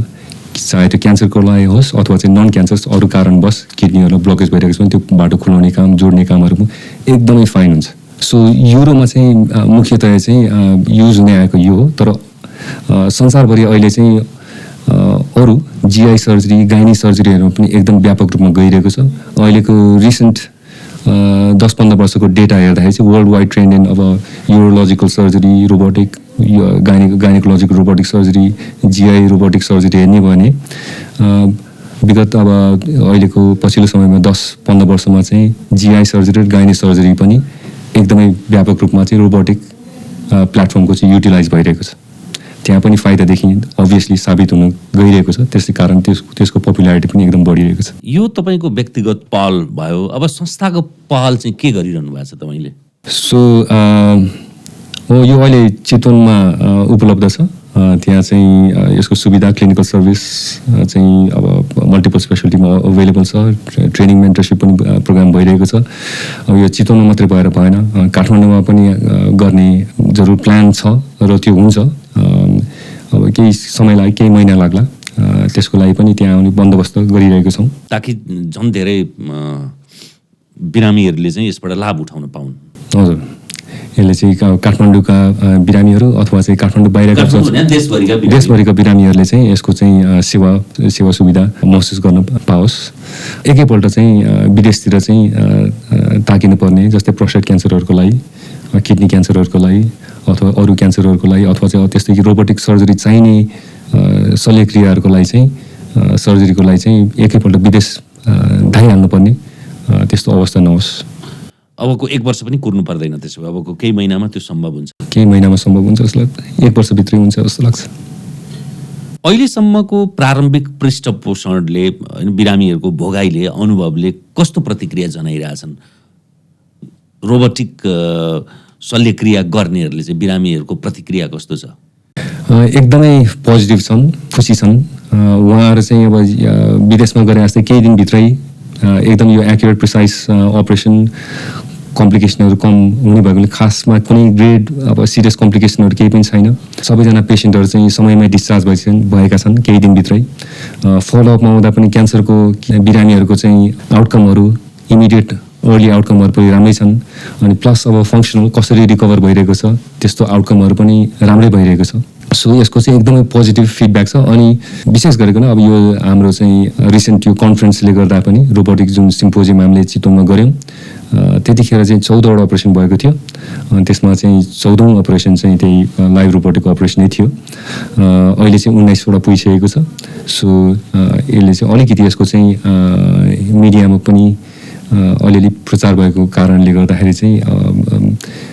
चाहे त्यो क्यान्सरको लागि होस् अथवा चाहिँ नन क्यान्सर अरू कारणवश किडनीहरूलाई ब्लकेज भइरहेको छ भने त्यो बाटो खुलाउने काम, जोड्ने कामहरू पनि एकदमै फाइन हुन्छ। सो युरोमा चाहिँ मुख्यतया चाहिँ युज हुने आएको यो हो। तर संसारभरि अहिले चाहिँ अरू जिआई सर्जरी, गाइनी सर्जरीहरू पनि एकदम व्यापक रूपमा गइरहेको छ। अहिलेको रिसेन्ट 10-15 वर्षको डेटा हेर्दाखेरि चाहिँ वर्ल्ड वाइड ट्रेन्ड इन अब urological surgery, robotic gynaecological robotic surgery, GI robotic surgery हेर्ने भयो भने विगत अब अहिलेको पछिल्लो समयमा 10-15 वर्षमा चाहिँ जिआई सर्जरी र गाइनी सर्जरी पनि एकदमै व्यापक रूपमा चाहिँ रोबोटिक प्लेटफर्मको चाहिँ युटिलाइज भइरहेको छ। त्यहाँ पनि फाइदा अभियसली साबित हुन गइरहेको छ, त्यसै कारण त्यसको पपुलारिटी पनि एकदम बढिरहेको छ। यो तपाईँको व्यक्तिगत पहल भयो, अब संस्थाको पहल चाहिँ के गरिरहनु भएको छ तपाईँले? सो यो अहिले चितवनमा उपलब्ध छ त्यहाँ चाहिँ यसको सुविधा क्लिनिकल सर्भिस चाहिँ अब मल्टिपल स्पेसलिटीमा अभाइलेबल छ, ट्रेनिङ मेन्टरसिप पनि प्रोग्राम भइरहेको छ। अब यो चितवनमा मात्रै भएर भएन, काठमाडौँमा पनि गर्ने जरुर प्लान छ र त्यो हुन्छ। अब केही समय लाग्यो, केही महिना लाग्ला, त्यसको लागि पनि त्यहाँ आउने बन्दोबस्त गरिरहेको छौँ ताकि झन् धेरै बिरामीहरूले चाहिँ यसबाट लाभ उठाउन पाउन्। हजुर, यसले चाहिँ काठमाडौँका बिरामीहरू अथवा चाहिँ काठमाडौँ बाहिरका देशभरिका बिरामीहरूले चाहिँ यसको चाहिँ सेवा सुविधा महसुस गर्न पाओस्। एकैपल्ट चाहिँ विदेशतिर चाहिँ ताकिनु पर्ने, जस्तै प्रोस्टेट क्यान्सरहरूको लागि, किडनी क्यान्सरहरूको लागि अथवा अरू क्यान्सरहरूको लागि, अथवा चाहिँ त्यस्तै रोबोटिक सर्जरी चाहिने शल्यक्रियाहरूको लागि चाहिँ सर्जरीको लागि चाहिँ एकैपल्ट विदेश धाइहाल्नु पर्ने त्यस्तो अवस्था नहोस्। अबको 1 वर्ष पनि कुर्नु पर्दैन, त्यसो भए अबको केही महिनामा त्यो सम्भव हुन्छ। केही महिनामा सम्भव हुन्छ जस्तो लाग्छ, 1 वर्षभित्रै हुन्छ जस्तो लाग्छ। अहिलेसम्मको प्रारम्भिक पृष्ठपोषणले बिरामीहरूको भोगाइले, अनुभवले कस्तो प्रतिक्रिया जनाइरहेछन्? रोबोटिक शल्यक्रिया गर्नेहरूले चाहिँ बिरामीहरूको प्रतिक्रिया कस्तो छ? एकदमै पोजिटिभ छन्, खुसी छन्। उहाँहरू चाहिँ अब विदेशमा गरे जस्तै केही दिनभित्रै एकदम यो एक्युरेट प्रिसाइज अपरेसन, कम्प्लिकेसनहरू कम हुने भएकोले खासमा कुनै ग्रेड अब सिरियस कम्प्लिकेसनहरू केही पनि छैन। सबैजना पेसेन्टहरू चाहिँ समयमै डिस्चार्ज भएका छन् केही दिनभित्रै। फलोअपमा आउँदा पनि क्यान्सरको बिरामीहरूको चाहिँ आउटकमहरू, इमिडिएट अर्ली आउटकमहरू पनि राम्रै छन्। अनि प्लस अब फङ्सनल कसरी रिकभर भइरहेको छ, त्यस्तो आउटकमहरू पनि राम्रै भइरहेको छ। सो यसको चाहिँ एकदमै पोजिटिभ फिडब्याक छ। अनि विशेष गरिकन अब यो हाम्रो चाहिँ रिसेन्ट यो कन्फरेन्सले गर्दा पनि रोबोटिक जुन सिम्पोजियम हामीले चितवनमा गऱ्यौँ, त्यतिखेर चाहिँ 14वटा अपरेसन भएको थियो। त्यसमा चाहिँ 14औं अपरेसन चाहिँ त्यही लाइभ रोबोटिक अपरेसनै थियो। अहिले चाहिँ 19वटा पुगिसकेको छ। सो यसले चाहिँ अलिकति यसको चाहिँ मिडियामा पनि अलिअलि प्रचार भएको कारणले गर्दाखेरि चाहिँ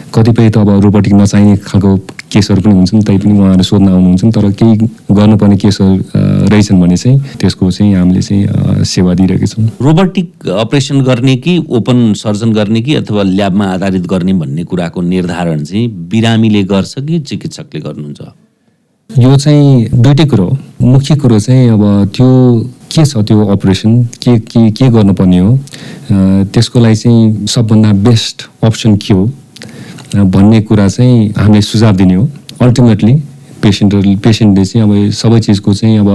कतिपय त अब रोबोटिक नचाहिने खालको केसहरू पनि हुन्छन्, तैपनि उहाँहरू सोध्न आउनुहुन्छ। तर केही गर्नुपर्ने केसहरू रहेछन् भने चाहिँ त्यसको चाहिँ हामीले चाहिँ सेवा दिइरहेका छौँ। रोबोटिक अपरेसन गर्ने कि ओपन सर्जन गर्ने कि अथवा ल्याबमा आधारित गर्ने भन्ने कुराको निर्धारण चाहिँ बिरामीले गर्छ कि चिकित्सकले गर्नुहुन्छ? यो चाहिँ दुईटै कुरो हो। मुख्य कुरो चाहिँ अब त्यो के छ, त्यो अपरेसन के गर्नुपर्ने हो, त्यसको लागि चाहिँ सबभन्दा बेस्ट अप्सन के हो भन्ने कुरा चाहिँ हामीले सुझाव दिने हो। अल्टिमेटली पेसेन्टले चाहिँ अब सबै चिजको चाहिँ अब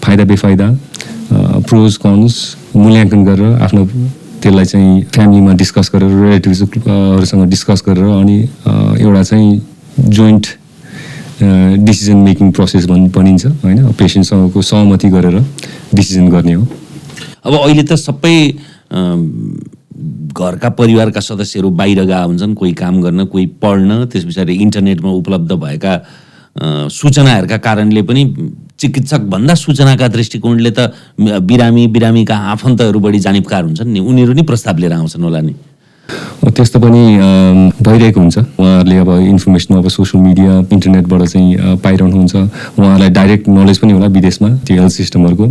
फाइदा बेफाइदा, प्रोज कन्स मूल्याङ्कन गरेर आफ्नो त्यसलाई चाहिँ फ्यामिलीमा डिस्कस गरेर, रिलेटिभ्सहरूसँग डिस्कस गरेर अनि एउटा चाहिँ जोइन्ट डिसिजन मेकिङ प्रोसेस भनिन्छ होइन, पेसेन्टसँगको सहमति गरेर डिसिजन गर्ने हो। अब अहिले त सबै घरका परिवारका सदस्यहरू बाहिर गएका हुन्छन्, कोही काम गर्न, कोही पढ्न। त्यस पछाडि इन्टरनेटमा उपलब्ध भएका सूचनाहरूका कारणले पनि चिकित्सक भन्दा सूचनाका दृष्टिकोणले त बिरामीका आफन्तहरू बढी जानीपकार हुन्छन् नि, उनीहरू नि प्रस्ताव लिएर आउँछन् होला नि। त्यस्तो पनि भइरहेको हुन्छ। उहाँहरूले अब इन्फर्मेसन अब सोसियल मिडिया, इन्टरनेटबाट चाहिँ पाइरहनुहुन्छ। उहाँहरूलाई डाइरेक्ट नलेज पनि होला विदेशमा त्यो हेल्थ सिस्टमहरूको।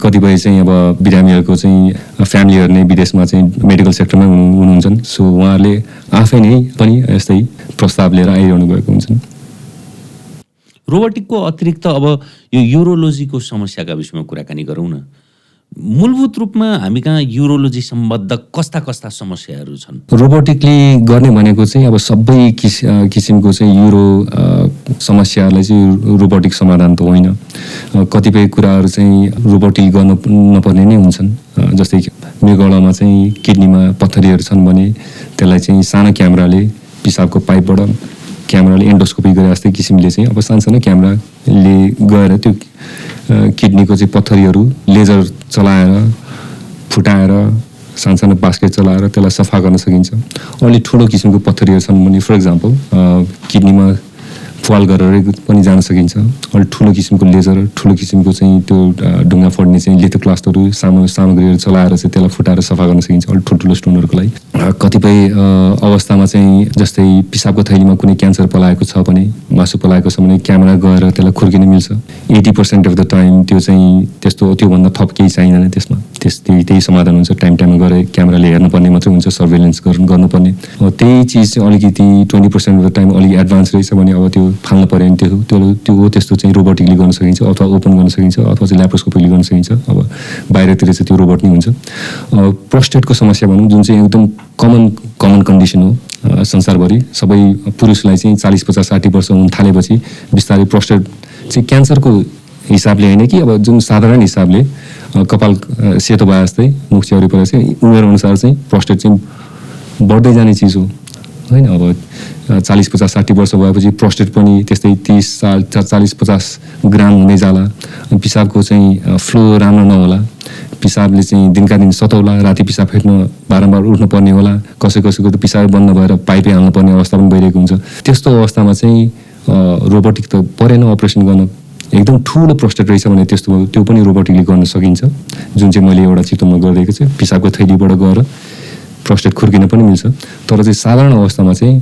कतिपय चाहिँ अब बिरामीहरूको चाहिँ फ्यामिलीहरू नै विदेशमा चाहिँ मेडिकल सेक्टरमै हुनुहुन्छन्। सो उहाँहरूले आफै नै पनि यस्तै प्रस्ताव लिएर आइरहनु भएको हुन्छन्। रोबोटिकको अतिरिक्त अब यो युरोलोजीको समस्याका विषयमा कुराकानी गरौँ न। मूलभूत रूपमा हामी कहाँ युरोलोजी सम्बद्ध कस्ता समस्याहरू छन्? रोबोटिकली गर्ने भनेको चाहिँ अब सबै किसिमको चाहिँ युरो समस्याहरूलाई चाहिँ रोबोटिक समाधान त होइन। कतिपय कुराहरू चाहिँ रोबोटिक गर्न नपर्ने नै हुन्छन्। जस्तै मृगौलामा चाहिँ किडनीमा पत्थरीहरू छन् भने त्यसलाई चाहिँ सानो क्यामेराले, पिसाबको पाइपबाट क्यामेराले एन्डोस्कोपी गरे जस्तै किसिमले चाहिँ अब सानो क्यामेराले गएर त्यो किडनीको चाहिँ पत्थरीहरू लेजर चलाएर फुटाएर सानो बास्केट चलाएर त्यसलाई सफा गर्न सकिन्छ। अलि ठुलो किसिमको पत्थरीहरू छन् भने फर इक्जाम्पल किडनीमा फुवाल गरेर पनि जान सकिन्छ। अलि ठुलो किसिमको लेजर, ठुलो किसिमको चाहिँ त्यो ढुङ्गा फोड्ने चाहिँ लिथोप्लास्टहरू सामग्रीहरू चलाएर चाहिँ त्यसलाई फुटाएर सफा गर्न सकिन्छ अलि ठुल्ठुलो स्टोनहरूको लागि। कतिपय अवस्थामा चाहिँ जस्तै पिसाबको थैलीमा कुनै क्यान्सर पलाएको छ भने, मासु पलाएको छ भने क्यामेरा गएर त्यसलाई खुर्किन मिल्छ। 80% अफ द टाइम त्यो चाहिँ त्योभन्दा थप केही चाहिँदैन त्यसमा। त्यही समाधान हुन्छ। टाइममा गएर क्यामेराले हेर्नुपर्ने मात्रै हुन्छ, सर्भेलेन्स गर्नुपर्ने। त्यही चिज चाहिँ अलिकति 20% अफ द टाइम अलिक एडभान्स रहेछ भने अब त्यो फाल्नु पऱ्यो भने त्यो त्यस्तो चाहिँ रोबोटिकली गर्न सकिन्छ, अथवा ओपन गर्न सकिन्छ, अथवा चाहिँ ल्याप्रोस्कोपीले गर्न सकिन्छ। अब बाहिरतिर चाहिँ त्यो रोबोट नै हुन्छ। प्रोस्टेटको समस्या भनौँ, जुन चाहिँ एकदम कमन कन्डिसन हो संसारभरि। सबै पुरुषलाई चाहिँ 40-50-60 वर्ष हुन थालेपछि बिस्तारै प्रोस्टेट चाहिँ क्यान्सरको हिसाबले होइन कि अब जुन साधारण हिसाबले कपाल सेतो भए जस्तै मुख च्याउरी परेर चाहिँ उमेरअनुसार चाहिँ प्रोस्टेट चाहिँ बढ्दै जाने चिज हो होइन। अब 40-50-60 वर्ष भएपछि प्रोस्टेट पनि त्यस्तै 30-40-50 ग्राम हुँदै जाला। पिसाबको चाहिँ फ्लो राम्रो नहोला, पिसाबले चाहिँ दिनका दिन सताउला, राति पिसाब फेर्न बारम्बार उठ्नु पर्ने होला, कसैको त पिसाब बन्द भएर पाइपै हाल्नु पर्ने अवस्था पनि भइरहेको हुन्छ। त्यस्तो अवस्थामा चाहिँ रोबोटिक त परेन अपरेसन गर्न। एकदम ठुलो प्रोस्टेट रहेछ भने त्यो पनि रोबोटिकली गर्न सकिन्छ, जुन चाहिँ मैले एउटा चित्रमा गरिदिएको छु। पिसाबको थैलीबाट गएर प्रोस्टेट खुर्किन पनि मिल्छ। तर चाहिँ साधारण अवस्थामा चाहिँ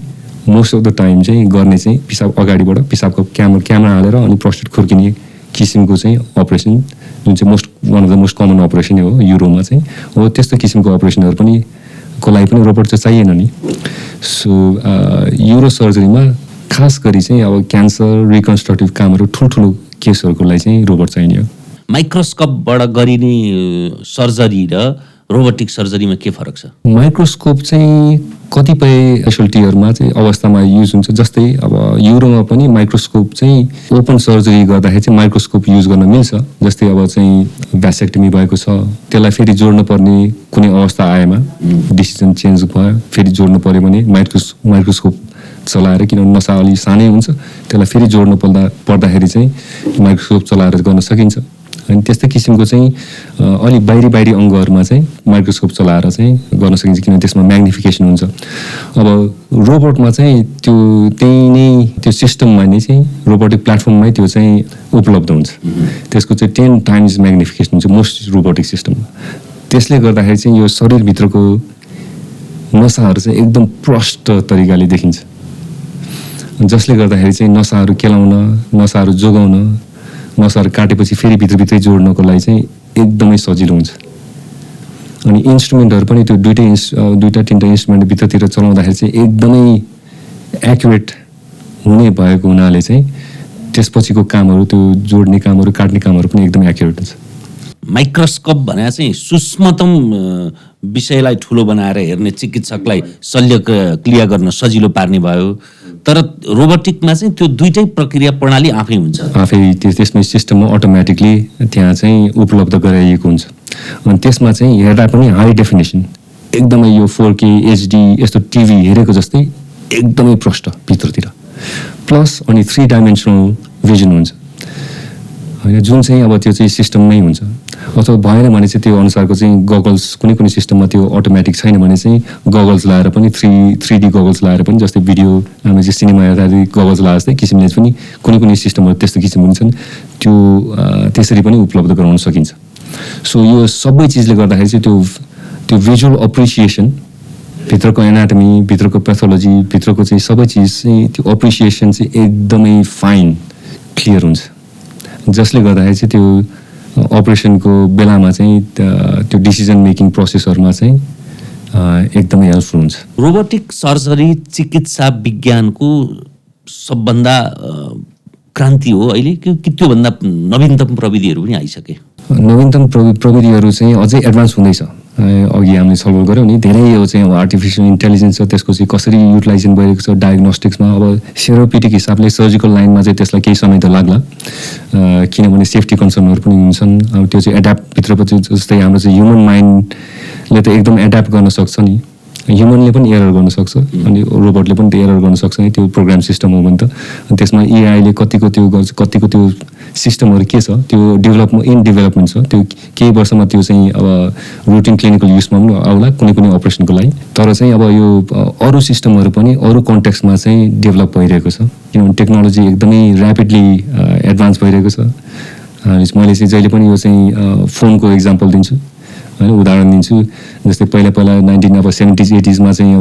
मोस्ट अफ द टाइम चाहिँ गर्ने चाहिँ पिसाब अगाडिबाट पिसाबको क्यामेरा हालेर अनि प्रोस्टेट खुर्किने किसिमको चाहिँ अपरेसन, जुन चाहिँ one of the most common operation हो युरोमा चाहिँ हो। त्यस्तो किसिमको अपरेसनहरू पनि को लागि पनि रोबोट चाहिँ चाहिएन नि। सो युरो सर्जरीमा खास गरी चाहिँ अब क्यान्सर रिकन्स्ट्रक्टिभ कामहरू ठुल्ठुलो केसहरूको लागि चाहिँ रोबोट चाहिने हो। माइक्रोस्कोपबाट गरिने सर्जरी र रोबोटिक सर्जरीमा के फरक छ? माइक्रोस्कोप चाहिँ कतिपय स्पेसलिटीहरूमा चाहिँ अवस्थामा युज हुन्छ। जस्तै अब युरोमा पनि माइक्रोस्कोप चाहिँ ओपन सर्जरी गर्दाखेरि चाहिँ माइक्रोस्कोप युज गर्न मिल्छ। जस्तै अब चाहिँ भ्यासेक्टमी भएको छ, त्यसलाई फेरि जोड्नु पर्ने कुनै अवस्था आएमा डिसिजन चेन्ज भयो, फेरि जोड्नु पऱ्यो भने माइक्रोस्कोप चलाएर, किनभने नसा अलि सानै हुन्छ, त्यसलाई फेरि जोड्नु पर्दाखेरि चाहिँ माइक्रोस्कोप चलाएर गर्न सकिन्छ। अनि त्यस्तै किसिमको चाहिँ अलिक बाहिरी अङ्गहरूमा चाहिँ माइक्रोस्कोप चलाएर चाहिँ गर्न सकिन्छ, किनभने त्यसमा म्याग्निफिकेसन हुन्छ। अब रोबोटमा चाहिँ त्यही नै त्यो सिस्टममा नै चाहिँ रोबोटिक प्लेटफर्ममै त्यो चाहिँ उपलब्ध हुन्छ। त्यसको चाहिँ 10 टाइम्स म्याग्निफिकेसन हुन्छ मोस्ट रोबोटिक सिस्टममा। त्यसले गर्दाखेरि चाहिँ यो शरीरभित्रको नसाहरू चाहिँ एकदम प्रष्ट तरिकाले देखिन्छ, जसले गर्दाखेरि चाहिँ नसाहरू केलाउन, नसाहरू जोगाउन, नसाहरू काटेपछि फेरि भित्रभित्रै जोड्नको लागि चाहिँ एकदमै सजिलो हुन्छ। अनि इन्स्ट्रुमेन्टहरू पनि त्यो दुईवटा-तीनवटा इन्स्ट्रुमेन्ट भित्रतिर चलाउँदाखेरि चाहिँ एकदमै एक्युरेट हुने भएको हुनाले चाहिँ त्यसपछिको कामहरू, त्यो जोड्ने कामहरू, काट्ने कामहरू पनि एकदमै एक्युरेट हुन्छ। माइक्रोस्कोप भने चाहिँ सूक्ष्मतम विषयलाई ठुलो बनाएर हेर्ने चिकित्सकलाई शल्यक्रिया गर्न सजिलो पार्ने भयो। तर रोबोटिकमा चाहिँ त्यो दुईटै प्रक्रिया प्रणाली आफै हुन्छ, आफै त्यसमै सिस्टममा अटोमेटिकली त्यहाँ चाहिँ उपलब्ध गराइएको हुन्छ। अनि त्यसमा चाहिँ हेर्दा पनि हाई डेफिनेसन, एकदमै यो 4K HD यस्तो टिभी हेरेको जस्तै एकदमै प्रष्ट भित्रतिर, प्लस अनि 3 डाइमेन्सनल भिजन हुन्छ होइन, जुन चाहिँ अब त्यो चाहिँ सिस्टममै हुन्छ। अथवा भएन भने चाहिँ त्यो अनुसारको चाहिँ गगल्स, कुनै सिस्टममा त्यो अटोमेटिक छैन भने चाहिँ गगल्स लाएर पनि 3D गगल्स लाएर पनि, जस्तै भिडियो हामी चाहिँ सिनेमा हेर्दाखेरि गगल्स लाएर जस्तै किसिमले पनि कुनै सिस्टमहरू त्यस्तो किसिम हुन्छन्, त्यो त्यसरी पनि उपलब्ध गराउन सकिन्छ। सो यो सबै चिजले गर्दाखेरि चाहिँ त्यो भिजुअल अप्रिसिएसन, भित्रको एनाटमी, भित्रको पेथोलोजी, भित्रको चाहिँ सबै चिज चाहिँ त्यो अप्रिसिएसन चाहिँ एकदमै फाइन क्लियर हुन्छ, जसले गर्दाखेरि चाहिँ त्यो अपरेसनको बेलामा चाहिँ त्यो डिसिजन मेकिङ प्रोसेसहरूमा चाहिँ एकदमै हेल्पफुल हुन्छ। रोबोटिक सर्जरी चिकित्सा विज्ञानको सबभन्दा क्रान्ति हो अहिले कि त्योभन्दा नवीनतम प्रविधिहरू पनि आइसके? नवीनतम प्रविधिहरू चाहिँ अझै एडभान्स हुँदैछ। अघि हामीले छलफल गऱ्यौँ नि, धेरै यो चाहिँ अब आर्टिफिसियल इन्टेलिजेन्स छ, त्यसको चाहिँ कसरी युटिलाइजेसन भइरहेको छ डायग्नोस्टिक्समा। अब सेरोपेटिक हिसाबले सर्जिकल लाइनमा चाहिँ त्यसलाई केही समय त लाग्ला, किनभने सेफ्टी कन्सर्नहरू पनि हुन्छन्। अब त्यो चाहिँ एड्याप्ट भित्रपछि, जस्तै हाम्रो चाहिँ ह्युमन माइन्डले त एकदम एड्याप्ट गर्न सक्छ नि, ह्युमनले पनि एरर गर्न सक्छ अनि रोबोटले पनि एरर गर्न सक्छ नि, त्यो प्रोग्राम सिस्टम हो भने त। अनि त्यसमा एआईले कतिको त्यो गर्छ, कतिको त्यो सिस्टमहरू के छ, त्यो डेभलपमेन्ट छ, त्यो केही वर्षमा त्यो चाहिँ अब रुटिन क्लिनिकल युजमा पनि आउला कुनै अपरेसनको लागि। तर चाहिँ अब यो अरू सिस्टमहरू पनि अरू कन्टेक्स्टमा चाहिँ डेभलप भइरहेको छ, किनभने टेक्नोलोजी एकदमै ऱ्यापिडली एडभान्स भइरहेको छ। मैले चाहिँ जहिले पनि यो चाहिँ फोनको इक्जाम्पल दिन्छु होइन, उदाहरण दिन्छु। जस्तै पहिला 1970s 80sमा चाहिँ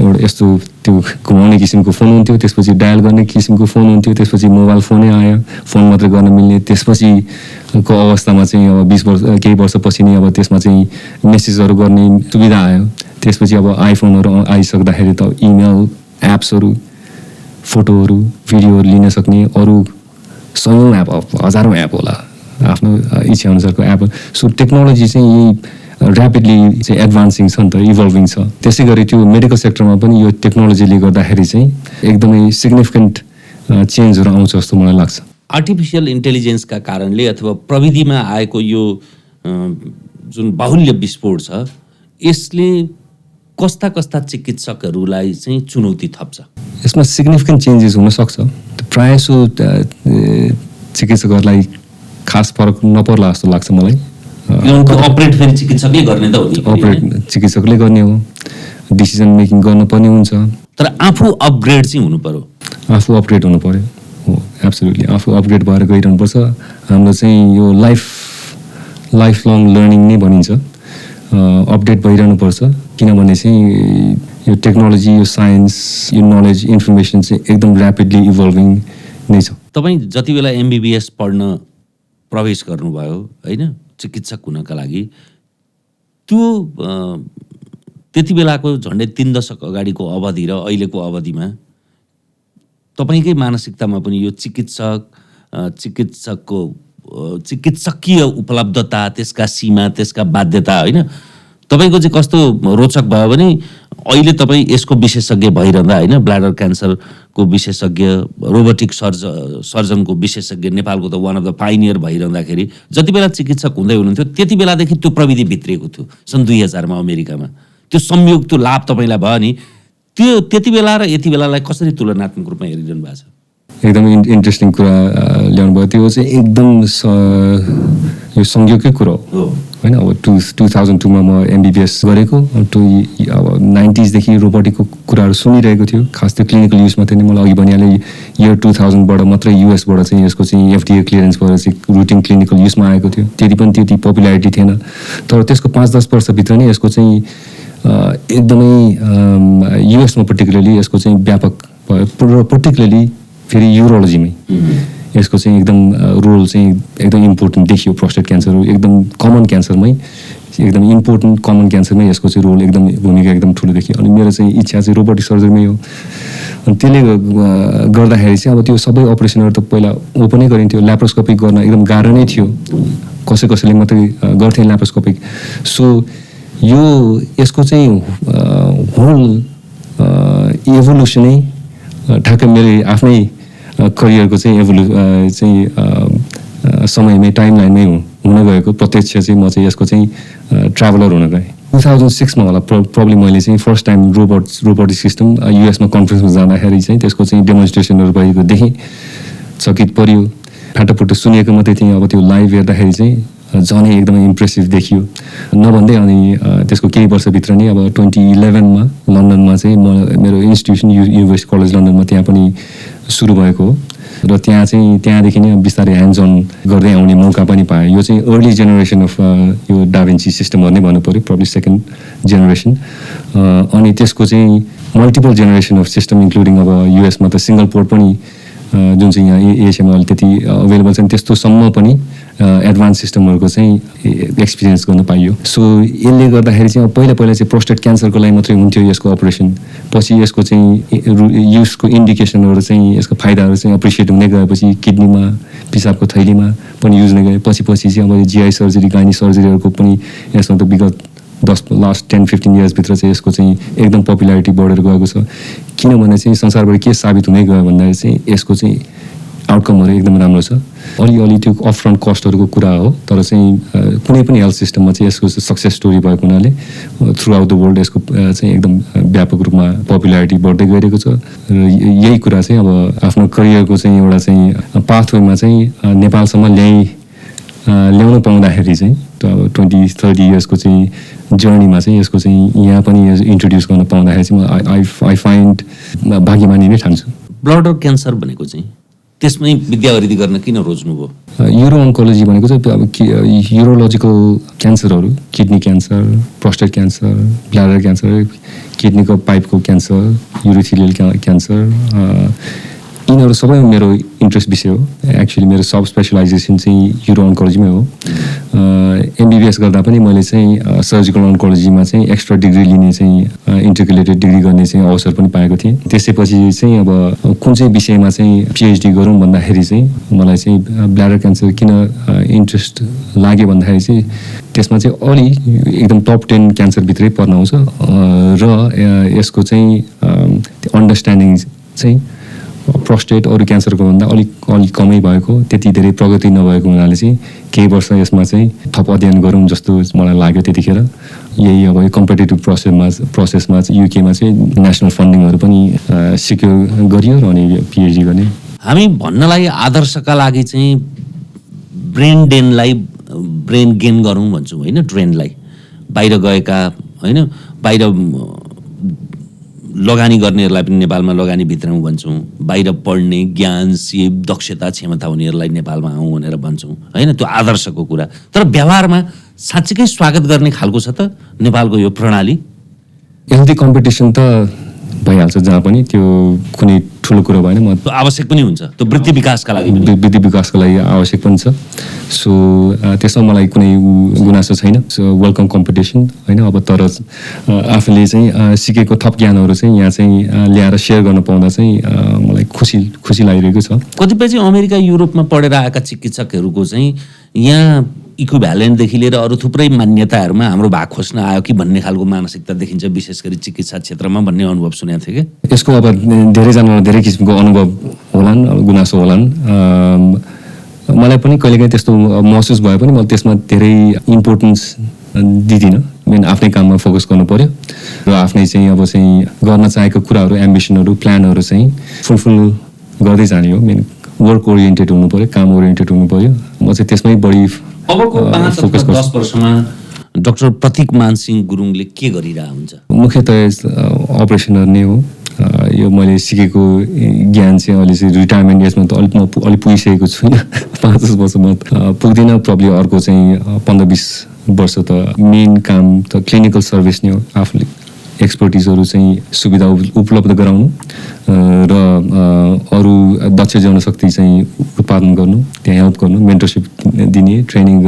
एउटा यस्तो त्यो घुमाउने किसिमको फोन हुन्थ्यो, त्यसपछि डायल गर्ने किसिमको फोन हुन्थ्यो, त्यसपछि मोबाइल फोनै आयो, फोन मात्रै गर्न मिल्ने। त्यसपछिको अवस्थामा चाहिँ अब 20 वर्ष केही वर्षपछि नै अब त्यसमा चाहिँ मेसेजहरू गर्ने सुविधा आयो। त्यसपछि अब आइफोनहरू आइसक्दाखेरि त इमेल एप्सहरू, फोटोहरू, भिडियोहरू लिन सक्ने अरू सयौँ एप, हजारौँ एप होला, आफ्नो इच्छाअनुसारको एप। सो टेक्नोलोजी चाहिँ यही ऱ्यापिडली चाहिँ एडभान्सिङ छ नि त, इभल्भिङ छ। त्यसै गरी त्यो मेडिकल सेक्टरमा पनि यो टेक्नोलोजीले गर्दाखेरि चाहिँ एकदमै सिग्निफिकेन्ट चेन्जहरू आउँछ जस्तो मलाई लाग्छ। आर्टिफिसियल इन्टेलिजेन्सका कारणले अथवा प्रविधिमा आएको यो जुन बाहुल्य विस्फोट छ, यसले कस्ता कस्ता चिकित्सकहरूलाई चाहिँ चुनौती थप्छ? यसमा सिग्निफिकेन्ट चेन्जेस हुनसक्छ। प्रायःसो चिकित्सकहरूलाई खास फरक नपर्ला जस्तो लाग्छ मलाई। अपरेट फेरि चिकित्सकले गर्ने त हो नि, अपरेट चिकित्सकले गर्ने हो, डिसिजन मेकिङ गर्नुपर्ने हुन्छ। तर आफू अपग्रेड चाहिँ हुनु पर्यो, आफू अपग्रेड हुनु पर्यो। हो, एब्सोल्युटली आफू अपग्रेड भएर गइरहनुपर्छ। हाम्रो चाहिँ यो लाइफ लङ लर्निङ नै भनिन्छ, अपडेट भइरहनुपर्छ। किनभने चाहिँ यो टेक्नोलोजी, यो साइन्स, यो नलेज, इन्फर्मेसन चाहिँ एकदम ऱ्यापिडली इभल्भिङ नै छ। तपाईँ जति बेला MBBS पढ्न प्रवेश गर्नुभयो होइन, चिकित्सक हुनका लागि, त्यो त्यति बेलाको झन्डै 3 दशक अगाडिको अवधि र अहिलेको अवधिमा तपाईँकै मानसिकतामा पनि यो चिकित्सकीय उपलब्धता, त्यसका सीमा, त्यसका बाध्यता होइन, तपाईँको चाहिँ कस्तो रोचक भयो भने अहिले तपाईँ यसको विशेषज्ञ भइरहँदा होइन, ब्ल्याडर क्यान्सरको विशेषज्ञ, रोबोटिक सर्जनको विशेषज्ञ, नेपालको त वान अफ द पाइनियर भइरहँदाखेरि जति बेला चिकित्सक हुँदै हुनुहुन्थ्यो त्यति बेलादेखि त्यो प्रविधि भित्रिएको थियो। सन् 2000 मा अमेरिकामा त्यो संयोग, त्यो लाभ तपाईँलाई भयो नि, त्यो त्यति बेला र यति बेलालाई कसरी तुलनात्मक रूपमा हेरिरहनु भएको छ? एकदम इन्ट्रेस्टिङ कुरा ल्याउनु भयो। त्यो चाहिँ एकदम यो संयोगकै कुरा हो होइन। अब 2002 मा म MBBS गरेको, अब 90s देखि रोबोटिकको कुराहरू सुनिरहेको थियो। खास त्यो क्लिनिकल युजमा थियो नि। मलाई अघि भनिहालेँ इयर 2000 बाट मात्रै US बाट चाहिँ यसको चाहिँ FDA क्लियरेन्स भएर चाहिँ रुटिन क्लिनिकल युजमा आएको थियो। त्यति पनि त्यति पपुलारिटी थिएन। तर त्यसको 5-10 वर्षभित्र नै यसको चाहिँ एकदमै US मा पर्टिकुलरली यसको चाहिँ व्यापक भयो। पर्टिकुलरली फेरि युरोलोजीमै यसको चाहिँ एकदम रोल चाहिँ एकदम इम्पोर्टेन्ट देखियो। प्रोस्टेट क्यान्सर एकदम कमन क्यान्सरमै, एकदम इम्पोर्टेन्ट कमन क्यान्सरमै यसको चाहिँ रोल एकदम भूमिका एकदम ठुलो देखियो। अनि मेरो चाहिँ इच्छा चाहिँ रोबोटिक सर्जरीमै हो। अनि त्यसले गर्दाखेरि चाहिँ अब त्यो सबै अपरेसनहरू त पहिला ओपनै गरिन्थ्यो। ल्याप्रोस्कोपिक गर्न एकदम गाह्रो नै थियो, कसैले मात्रै गर्थे ल्याप्रोस्कोपिक। सो यो यसको चाहिँ होल एभोल्युसनै ठ्याक्कै मेरो आफ्नै करियरको चाहिँ समयमै, टाइमलाइनमै हुन गएको। प्रत्यक्ष चाहिँ म चाहिँ यसको चाहिँ ट्राभलर हुन गएँ। 2006 मा होला प्रब्लम। मैले चाहिँ first time robotic system US मा कन्फरेन्समा जाँदाखेरि चाहिँ त्यसको चाहिँ डेमोन्स्ट्रेसनहरू भएको देखेँ, चकित पर्यो। फाटोफुटो सुनेको मात्रै थिएँ, अब त्यो लाइभ हेर्दाखेरि चाहिँ झनै एकदमै इम्प्रेसिभ देखियो। नभन्दै अनि त्यसको केही वर्षभित्र नै अब 2011 मा लन्डनमा चाहिँ मेरो इन्स्टिट्युसन युनिभर्सिटी कलेज लन्डनमा त्यहाँ पनि सुरु भएको हो। र त्यहाँदेखि नै बिस्तारै ह्यान्ड्स अन गर्दै आउने मौका पनि पाएँ। यो चाहिँ अर्ली जेनेरेसन अफ यो डाभिन्ची सिस्टमहरू नै भन्नु पऱ्यो, प्रब्ली सेकेन्ड जेनेरेसन। अनि त्यसको चाहिँ multiple generation of system including अब US मा त सिङ्गल पोर्ट पनि जुन चाहिँ यहाँ एसियामा अहिले त्यति अभाइलेबल छन्, त्यस्तोसम्म पनि एडभान्स सिस्टमहरूको चाहिँ एक्सपिरियन्स गर्न पाइयो। सो यसले गर्दाखेरि चाहिँ पहिला चाहिँ प्रोस्टेट क्यान्सरको लागि मात्रै हुन्थ्यो यसको अपरेसन। पछि यसको चाहिँ युजको इन्डिकेसनहरू चाहिँ, यसको फाइदाहरू चाहिँ एप्रिसिएट हुँदै गएपछि किडनीमा, पिसाबको थैलीमा पनि युज नै गए। पछि चाहिँ अब GI सर्जरी, गाइनी सर्जरीहरूको पनि यसमा त विगत लास्ट 10-15 इयर्सभित्र चाहिँ यसको चाहिँ एकदम पपुलारिटी बढेर गएको छ। किनभने चाहिँ संसारभरि के साबित हुँदै गयो भन्दाखेरि चाहिँ यसको चाहिँ आउटकमहरू एकदम राम्रो छ। अलि त्यो अपफ्रन्ट कस्टहरूको कुरा हो, तर चाहिँ कुनै पनि हेल्थ सिस्टममा चाहिँ यसको सक्सेस स्टोरी भएको हुनाले थ्रु आउट द वर्ल्ड यसको चाहिँ एकदम व्यापक रूपमा पपुलारिटी बढ्दै गइरहेको छ। र यही कुरा चाहिँ अब आफ्नो करियरको चाहिँ एउटा चाहिँ पाथवेमा चाहिँ नेपालसम्म ल्याउन पाउँदाखेरि चाहिँ त्यो अब 20-30 इयर्सको चाहिँ जर्नीमा चाहिँ यसको चाहिँ यहाँ पनि इन्ट्रोड्युस गर्न पाउँदाखेरि चाहिँ म आई फाइन्ड भाग्यमानी नै ठान्छु। ब्लडर क्यान्सर भनेको चाहिँ त्यसमै विद्यावृत्ति गर्न किन रोज्नुभयो? युरो ओन्कोलोजी भनेको चाहिँ अब युरोलोजिकल क्यान्सरहरू, kidney cancer, prostate cancer, bladder cancer, किडनीको पाइपको क्यान्सर, युरोथेलियल क्यान्सर, यिनीहरू सबै मेरो इन्ट्रेस्ट विषय हो। एक्चुअली मेरो सब स्पेसलाइजेसन चाहिँ युरो ओन्कोलोजीमै हो। एमबिबिएस गर्दा पनि मैले चाहिँ सर्जिकल ओन्कोलोजीमा चाहिँ एक्स्ट्रा डिग्री लिने चाहिँ इन्टिग्रेटेड डिग्री गर्ने चाहिँ अवसर पनि पाएको थिएँ। त्यसैपछि चाहिँ अब कुन चाहिँ विषयमा चाहिँ पिएचडी गरौँ भन्दाखेरि चाहिँ मलाई चाहिँ ब्ल्याडर क्यान्सर किन इन्ट्रेस्ट लाग्यो भन्दाखेरि चाहिँ त्यसमा चाहिँ अलि एकदम टप 10 क्यान्सरभित्रै पर्न आउँछ र यसको चाहिँ अन्डरस्ट्यान्डिङ चाहिँ प्रोस्टेट अरू क्यान्सरको भन्दा अलिक कमै भएको, त्यति धेरै प्रगति नभएको हुनाले चाहिँ केही वर्ष यसमा चाहिँ थप अध्ययन गरौँ जस्तो मलाई लाग्यो त्यतिखेर। यही अब कम्पिटेटिभ प्रोसेसमा युकेमा चाहिँ नेसनल फन्डिङहरू पनि सिक्योर गरियो र अनि पिएचडी गर्ने। हामी भन्नलाई आदर्शका लागि चाहिँ ब्रेन गेन गरौँ भन्छौँ होइन, ड्रेनलाई बाहिर गएका होइन, बाहिर लगानी गर्नेहरूलाई पनि नेपालमा लगानी भित्राउँ भन्छौँ, बाहिर पढ्ने ज्ञान सिप दक्षता क्षमता हुनेहरूलाई नेपालमा आउँ भनेर भन्छौँ होइन, त्यो आदर्शको कुरा। तर व्यवहारमा साँच्चीकै स्वागत गर्ने खालको छ त नेपालको यो प्रणाली? हेल्दी कम्पिटिसन त भइहाल्छ जहाँ पनि, त्यो कुनै ठुलो कुरो भएन। म आवश्यक पनि हुन्छ, त्यो वृद्धि विकासका लागि वृद्धि विकासको लागि आवश्यक पनि छ। सो त्यसमा मलाई कुनै गुनासो छैन। सो वेलकम कम्पिटिसन होइन। अब तर आफूले चाहिँ सिकेको थप ज्ञानहरू चाहिँ यहाँ चाहिँ ल्याएर सेयर गर्न पाउँदा चाहिँ मलाई खुसी लागिरहेको छ। कतिपय चाहिँ अमेरिका युरोपमा पढेर आएका चिकित्सकहरूको चाहिँ यहाँ इक्विभ्यालेन्टदेखि लिएर अरू थुप्रै मान्यताहरूमा हाम्रो भाग खोज्न आयो कि भन्ने खालको मानसिकता देखिन्छ, विशेष गरी चिकित्सा क्षेत्रमा भन्ने अनुभव सुनेको थिएँ कि। यसको अब धेरैजनालाई धेरै किसिमको अनुभव होलान्, गुनासो होलान्। मलाई पनि कहिलेकाहीँ त्यस्तो महसुस भए पनि म त्यसमा धेरै इम्पोर्टेन्स दिदिनँ। मेन आफ्नै काममा फोकस गर्नु पर्यो र आफ्नै चाहिँ अब चाहिँ गर्न चाहेको कुराहरू, एम्बिसनहरू, प्लानहरू चाहिँ फुलफिल गर्दै जाने हो। मेन वर्क ओरिएन्टेड हुनु पर्यो, काम ओरिएन्टेड हुनु पर्यो। म चाहिँ त्यसमै बढी अबको 5 अथवा 10 वर्षमा डाक्टर प्रतीक मानसिंह गुरुङले के गरिरहेको हुन्छ? मुख्यतः अपरेसनर नै हो। यो मैले सिकेको ज्ञान चाहिँ अहिले चाहिँ रिटायरमेन्ट एजमा त अलिक पुगिसकेको छुइनँ। 5-10 वर्षमा पुग्दिनँ, प्रब्लम अर्को चाहिँ 15-20 वर्ष त मेन काम त क्लिनिकल सर्भिस नै हो। आफूले एक्सपर्टिजहरू चाहिँ सुविधा उपलब्ध गराउनु र अरू दक्ष जनशक्ति चाहिँ उत्पादन गर्नु, त्यहाँ हेल्प गर्नु, मेन्टरसिप दिने, ट्रेनिङ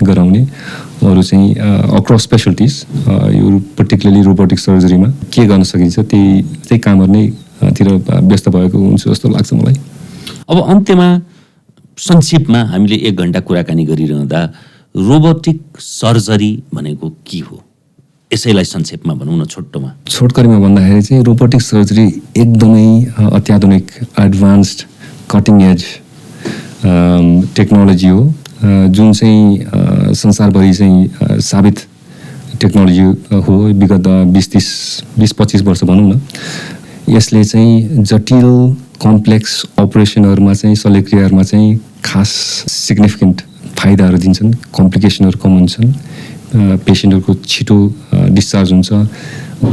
गराउने, अरू चाहिँ अक्रस स्पेसलिटिज, यो पर्टिकुलरली रोबोटिक सर्जरीमा के गर्न सकिन्छ त्यही कामहरू नै तिर व्यस्त भएको हुन्छ जस्तो लाग्छ मलाई। अब अन्त्यमा संक्षेपमा हामीले 1 घण्टा कुराकानी गरिरहँदा रोबोटिक सर्जरी भनेको के हो, यसैलाई संक्षेपमा भनौँ न, छोटकरीमा भन्दाखेरि चाहिँ रोबोटिक सर्जरी एकदमै अत्याधुनिक एडभान्स्ड कटिङ एज टेक्नोलोजी हो, जुन चाहिँ संसारभरि चाहिँ साबित टेक्नोलोजी हो। विगत 20-25 वर्ष भनौँ न, यसले चाहिँ जटिल कम्प्लेक्स अपरेसनहरूमा चाहिँ शल्यक्रियाहरूमा चाहिँ खास सिग्निफिकेन्ट फाइदाहरू दिन्छन्। कम्प्लिकेसनहरू कम हुन्छन्, पेसेन्टहरूको छिटो डिस्चार्ज हुन्छ,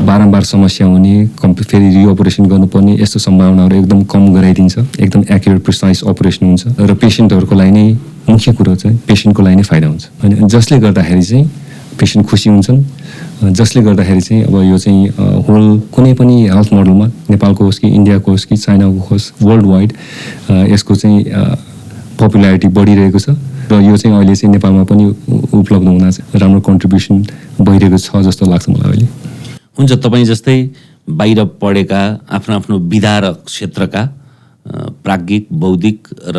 बारम्बार समस्या हुने, फेरि रिअपरेसन गर्नुपर्ने यस्तो सम्भावनाहरू एकदम कम गराइदिन्छ। एकदम एक्युरेट प्रिसाइज अपरेसन हुन्छ र पेसेन्टहरूको लागि नै मुख्य कुरो चाहिँ पेसेन्टको लागि नै फाइदा हुन्छ। अनि जसले गर्दाखेरि चाहिँ पेसेन्ट खुसी हुन्छन्, जसले गर्दाखेरि चाहिँ अब यो चाहिँ होल कुनै पनि हेल्थ मोडलमा, नेपालको होस् कि इन्डियाको होस् कि चाइनाको होस्, वर्ल्ड वाइड यसको चाहिँ पपुलारिटी बढिरहेको छ र यो चाहिँ अहिले चाहिँ नेपालमा पनि उपलब्ध हुन चाहिँ राम्रो कन्ट्रिब्युसन भइरहेको छ जस्तो लाग्छ मलाई अहिले। हुन्छ, तपाईँ जस्तै बाहिर पढेका आफ्नो आफ्नो विधा र क्षेत्रका प्राज्ञिक, बौद्धिक र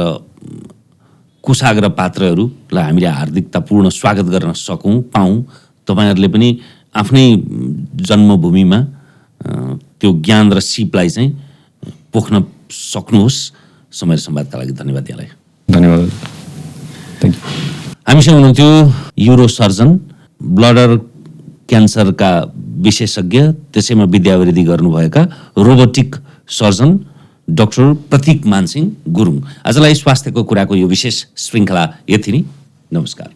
कुशाग्र पात्रहरूलाई हामीले हार्दिकतापूर्ण स्वागत गर्न पाऊँ। तपाईँहरूले पनि आफ्नै जन्मभूमिमा त्यो ज्ञान र सिपलाई चाहिँ पोख्न सक्नुहोस्। समय र संवादका लागि धन्यवाद यहाँलाई। धन्यवाद, थ्याङ्क यू। हामीसँग हुनुहुन्थ्यो युरो सर्जन, ब्लडर क्यान्सरका विशेषज्ञ, त्यसैमा विद्यावृत्ति गर्नुभएका रोबोटिक सर्जन डाक्टर प्रतीक मानसिंह गुरुङ। आजलाई स्वास्थ्यको कुराको यो विशेष श्रृङ्खला यति नै। नमस्कार।